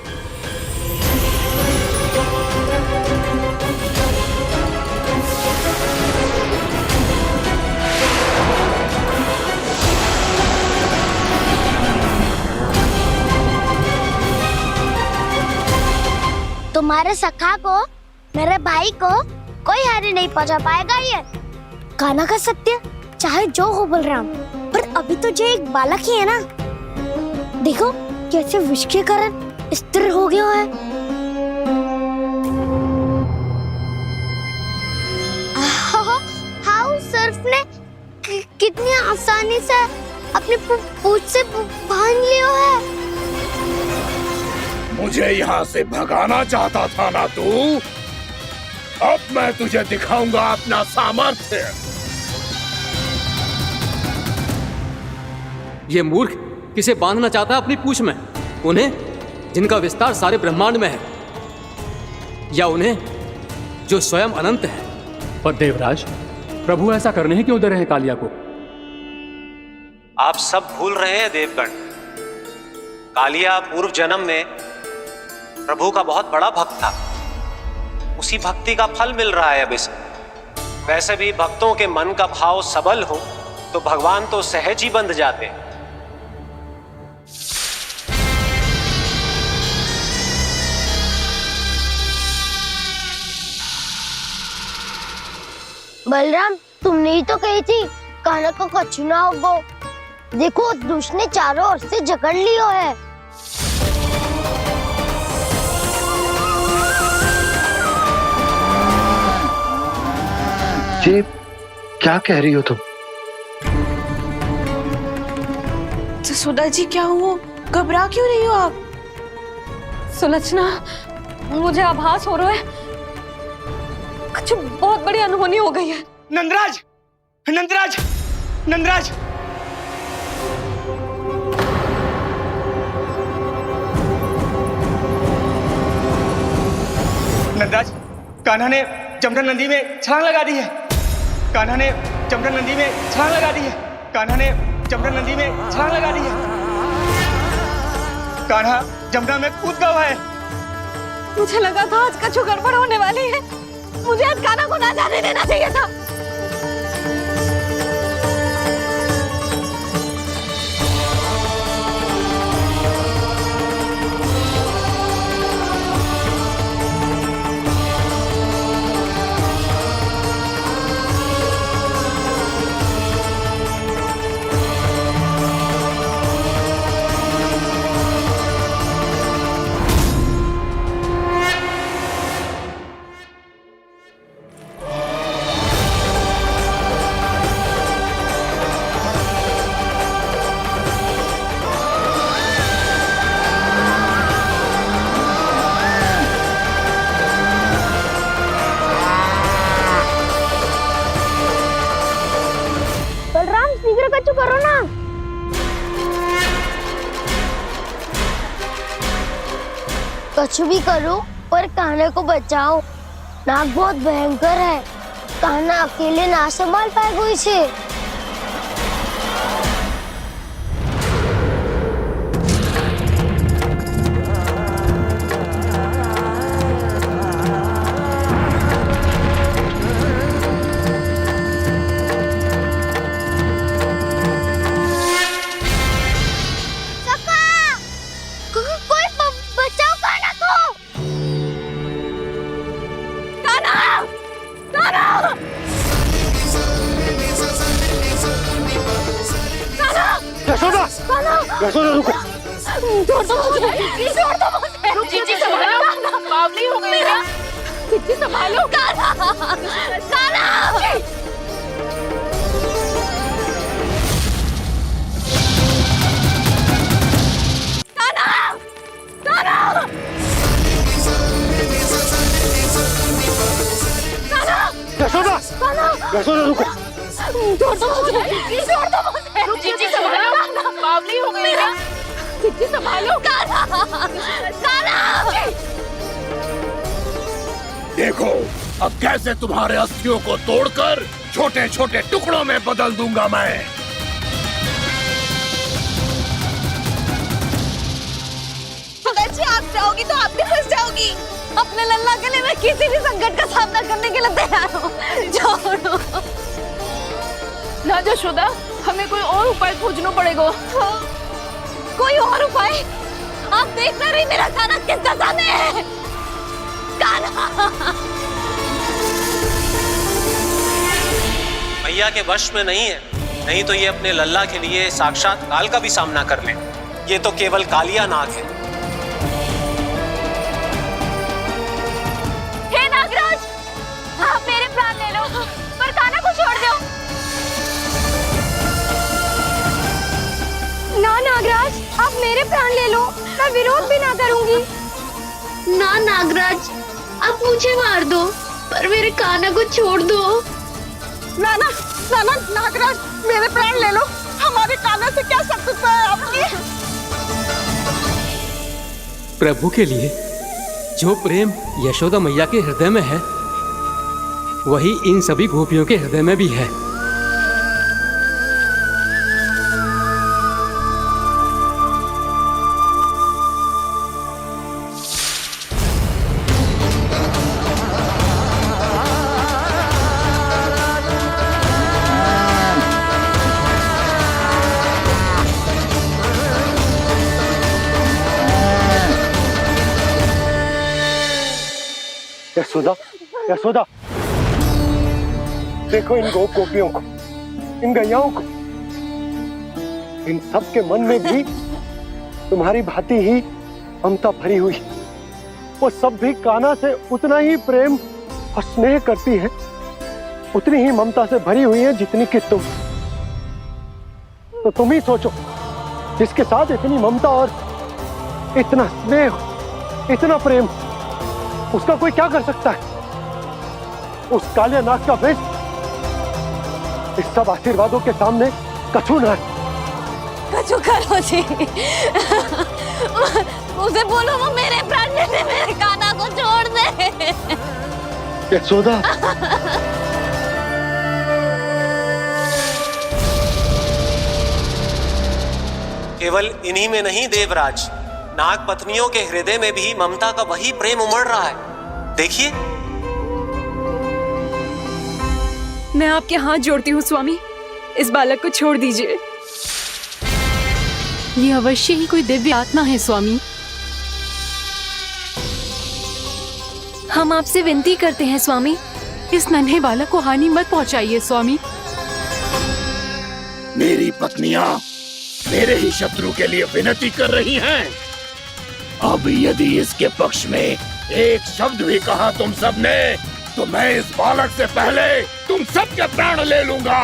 तुम्हारे सखा को, मेरे भाई को कोई हानि नहीं पहुंचा पाएगा। ये कान्हा का सत्य चाहे जो हो बलराम, पर अभी तो जो एक बालक ही है ना। देखो कैसे विष के कारण स्थिर हो गया है। हाउ सर्फ ने कितनी आसानी से अपनी पूंछ से बांध लिया है। मुझे यहाँ से भगाना चाहता था ना तू? अब मैं तुझे दिखाऊंगा अपना सामर्थ्य। ये मूर्ख किसे बांधना चाहता है अपनी पूंछ में? उन्हें जिनका विस्तार सारे ब्रह्मांड में है, या उन्हें जो स्वयं अनंत है? पर देवराज, प्रभु ऐसा करने ही क्यों दे रहे हैं कालिया को? आप सब भूल रहे हैं देवगण। कालिया पूर्व जन्म में प्रभु का बहुत बड़ा भक्त था। उसी भक्ति का फल मिल रहा है अब इसे। वैसे भी भक्तों के मन का भाव सबल हो तो भगवान तो सहज ही बंध जाते हैं। बलराम, तुमने ही तो कही थी कान्हा को कछु ना होगो। देखो दुष्ट ने चारों ओर से जकड़ लियो है। ये क्या कह रही हो तुम? सुधा जी, क्या हुआ? घबरा क्यों रही हो आप? सुलक्षणा, मुझे आभास हो रहा है कुछ बहुत बड़ी अनहोनी हो गई है। नंदराज, नंदराज, नंदराज! नंदराज, कान्हा ने जमना नदी में छलांग लगा दी है। कान्हा ने जमना नदी में छलांग लगा दी है। कान्हा ने जमना नदी में छलांग लगा दी है। कान्हा जमना में कूद गया है। मुझे लगा था आज कछु गड़बड़ होने वाली है। मुझे आज कान्हा को ना जाने देना चाहिए था। ना। कुछ भी करो पर कान्हा को बचाओ। नाग बहुत भयंकर है, कान्हा अकेले ना संभाल पाएगा इसे। यशोदा, यशोदा रुको। छोड़ दो मुझे, छोड़ दो मुझे। जीजी संभालो, बावली हो गई क्या? जीजी संभालो। कान्हा, कान्हा। यशोदा, यशोदा रुको। छोड़ दो मुझे, छोड़ दो मुझे। जीजी संभालो, बावली हो गई क्या? जीजी संभालो। कान्हा, कान्हा। देखो अब कैसे तुम्हारे अस्थियों को तोड़कर छोटे छोटे टुकड़ों में बदल दूंगा मैं। सुदाची, आप जाओगी तो आप भी फंस जाओगी। अपने लल्ला के लिए मैं किसी भी संकट का सामना करने के लिए तैयार हूँ। छोड़ो ना यशोदा, हमें कोई और उपाय खोजना पड़ेगा। कोई और उपाय? आप देख ना रही मेरा कान्हा किस दशा में है। कान्हा मैया के वश में नहीं है, नहीं तो ये अपने लल्ला के लिए साक्षात काल का भी सामना कर ले। ये तो केवल कालिया नाग है। हे नागराज, आप मेरे प्राण ले लो पर कान्हा को छोड़ दो। ना नागराज, आप मेरे प्राण ले लो, मैं विरोध भी ना करूंगी। ना नागराज, आप मुझे मार दो पर मेरे कान्हा को छोड़ दो। ना ना ना ना नागराज, मेरे प्राण ले लो, हमारे कान्हा से क्या शत्रुता है आपकी? प्रभु के लिए जो प्रेम यशोदा मैया के हृदय में है, वही इन सभी गोपियों के हृदय में भी है। यशोदा, यशोदा, देखो इन गोपियों को, इन गैयाओं को। इन सब के मन में भी तुम्हारी भांति ही ममता भरी हुई। वो सब भी कान्हा से उतना ही प्रेम और स्नेह करती हैं, उतनी ही ममता से भरी हुई है जितनी कि तुम। तो तुम ही सोचो, जिसके साथ इतनी ममता और इतना स्नेह, इतना प्रेम, उसका कोई क्या कर सकता है? उस कालिया नाग का वेश इस सब आशीर्वादों के सामने कछु न है। कछु करो जी। उसे बोलो वो मेरे प्राण ले ले, मेरे कान्हा को छोड़ दे। यशोदा, केवल इन्हीं में नहीं देवराज, नाग पत्नियों के हृदय में भी ममता का वही प्रेम उमड़ रहा है। देखिए। मैं आपके हाथ जोड़ती हूँ स्वामी, इस बालक को छोड़ दीजिए। ये अवश्य ही कोई दिव्य आत्मा है स्वामी। हम आपसे विनती करते हैं स्वामी, इस नन्हे बालक को हानि मत पहुंचाइए स्वामी। मेरी पत्नियां मेरे ही शत्रु के लिए विनती कर रही हैं। अब यदि इसके पक्ष में एक शब्द भी कहा तुम सबने, तो मैं इस बालक से पहले तुम सबके प्राण ले लूंगा।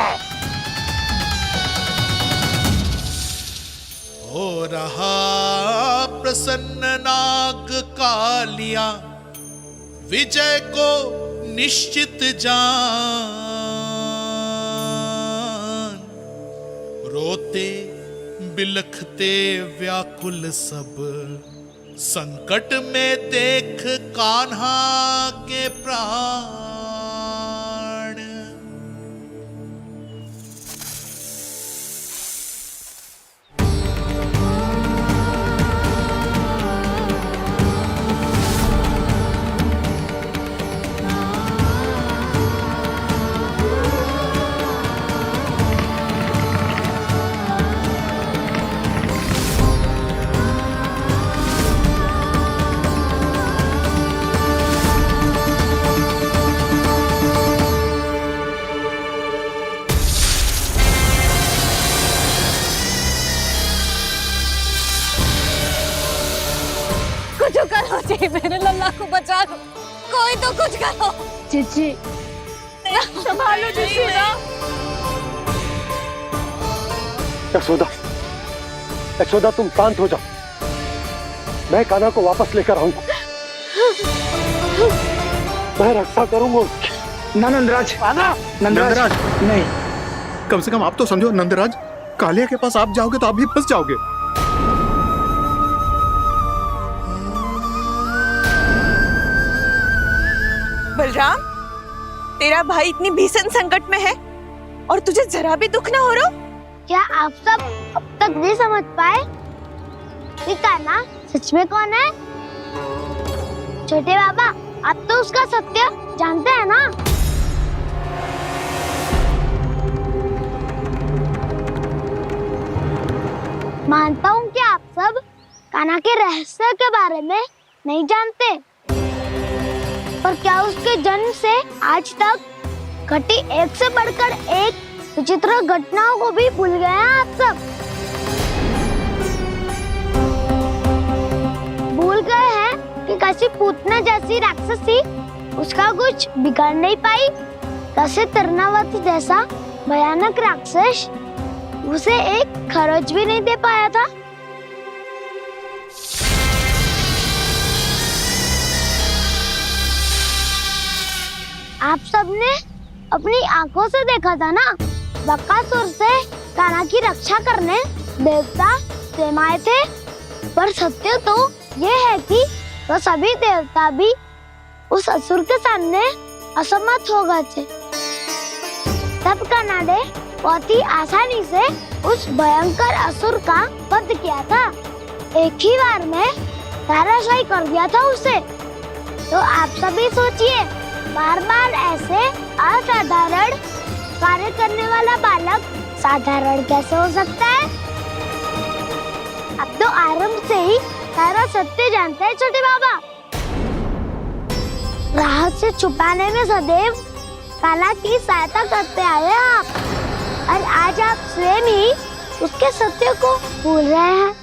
हो रहा प्रसन्न नाग कालिया, विजय को निश्चित जान। रोते बिलखते व्याकुल सब, संकट में देख कान्हा के प्राण। कुछ करो जी, मेरे लल्ला को बचा लो, कोई तो कुछ करो। जीजी संभालो जी सुधा। यशोदा, यशोदा तुम शांत हो जाओ, मैं कान्हा को वापस लेकर आऊंगा, मैं रक्षा करूंगा उसकी। ना नंदराज, नंदराज नहीं, कम से कम आप तो समझो नंदराज, कालिया के पास आप जाओगे तो आप भी फंस जाओगे। बलराम, तेरा भाई इतनी भीषण संकट में है और तुझे जरा भी दुख ना हो रहा? क्या आप सब अब तक नहीं समझ पाए कि कान्हा सच में कौन है? छोटे बाबा, आप तो उसका सत्य जानते हैं ना? मानता हूँ कि आप सब कान्हा के रहस्य के बारे में नहीं जानते, पर क्या उसके जन्म से आज तक घटी एक से बढ़कर एक विचित्र घटनाओं को भी भूल गए हैं आप सब? भूल गए हैं कि कैसी पूतना जैसी राक्षसी उसका कुछ बिगाड़ नहीं पाई, कैसे तरनावत जैसा भयानक राक्षस उसे एक खरोच भी नहीं दे पाया था। आप सबने अपनी आंखों से देखा था ना, बकासुर से कान्हा की रक्षा करने देवता स्वयं आए थे, पर सत्य तो ये है कि वह सभी देवता भी उस असुर के सामने असमर्थ हो गए थे। तब कान्हा ने बहुत ही आसानी से उस भयंकर असुर का वध किया था, एक ही बार में धराशायी कर दिया था उसे। तो आप सभी सोचिए, बार बार ऐसे असाधारण कार्य करने वाला बालक साधारण कैसे हो सकता है? अब तो आरंभ से ही सारा सत्य जानते हैं छोटे बाबा। रहस्य छुपाने में सदैव कान्हा की सहायता करते आए आप, और आज आप स्वयं ही उसके सत्य को भूल रहे हैं।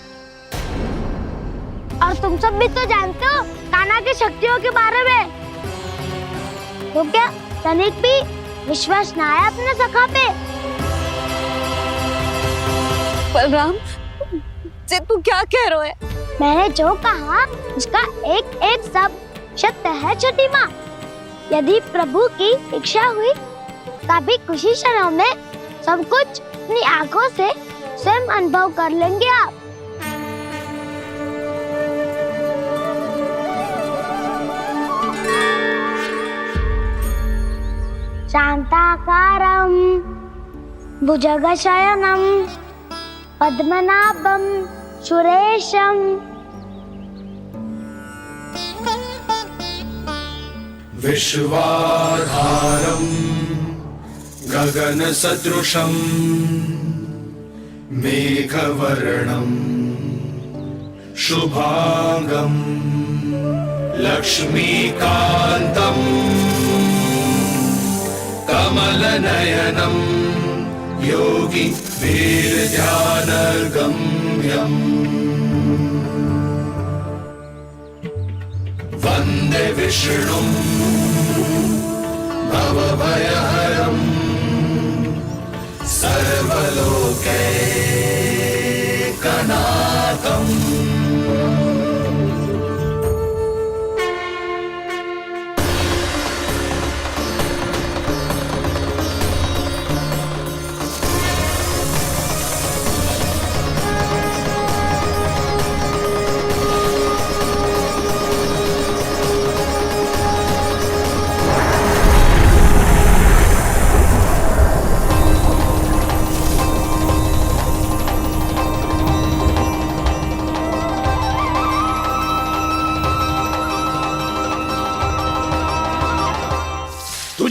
और तुम सब भी तो जानते हो कान्हा की शक्तियों के बारे में, तो क्या तनिक भी विश्वास ना है अपने सखा पे? बलराम जी, तू क्या कह रहे है? मैंने जो कहा उसका एक एक शब्द सत्य है छोटी माँ। यदि प्रभु की इच्छा हुई तभी कुछ ही क्षणों में सब कुछ अपनी आंखों से स्वयं अनुभव कर लेंगे आप। शांताकारं भुजगशयनं पद्मनाभं सुरेशं विश्वाधारं गगनसदृशं मेघवर्णं शुभांगं लक्ष्मीकान्तं कमलनयनं योगी वीरध्यानगम्यम् वन्दे विष्णुं भवभयहरं सर्वलोकैकनाथम्।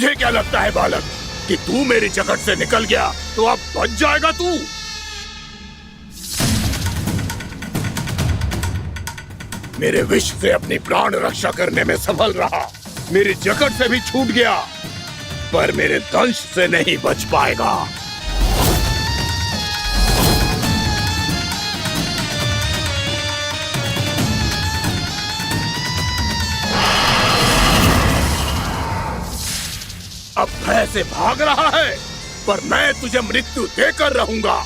तुझे क्या लगता है बालक कि तू मेरी जकड़ से निकल गया तो अब बच जाएगा तू? मेरे विष से अपनी प्राण रक्षा करने में सफल रहा, मेरी जकड़ से भी छूट गया, पर मेरे दंश से नहीं बच पाएगा। अब भय से भाग रहा है, पर मैं तुझे मृत्यु देकर रहूंगा।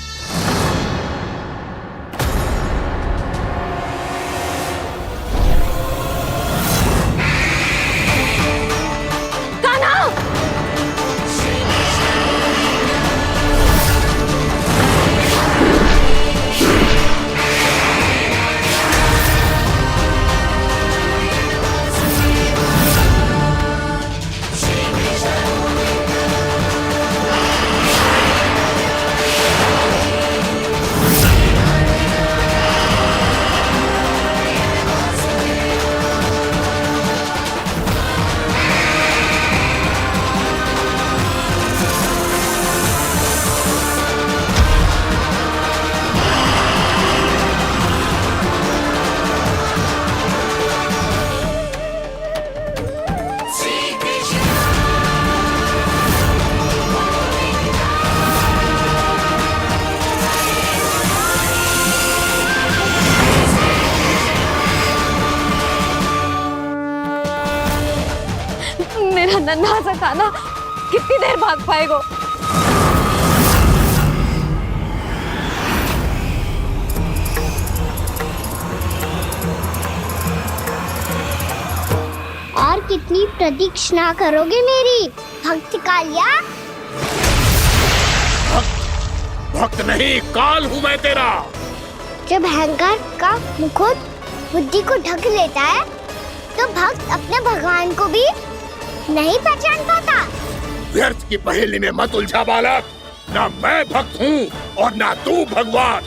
मेरा नन्हा सा कान्हा कितनी देर भाग पाएगा? और कितनी प्रतीक्षा करोगे मेरी भक्त कालिया? भक्त नहीं, काल हूं मैं तेरा। जब अहंकार का मुकुट बुद्धि को ढक लेता है तो भक्त अपने भगवान को भी नहीं पहचान पाता। व्यर्थ की पहेली में मत उलझा बालक, ना मैं भक्त हूँ और ना तू भगवान।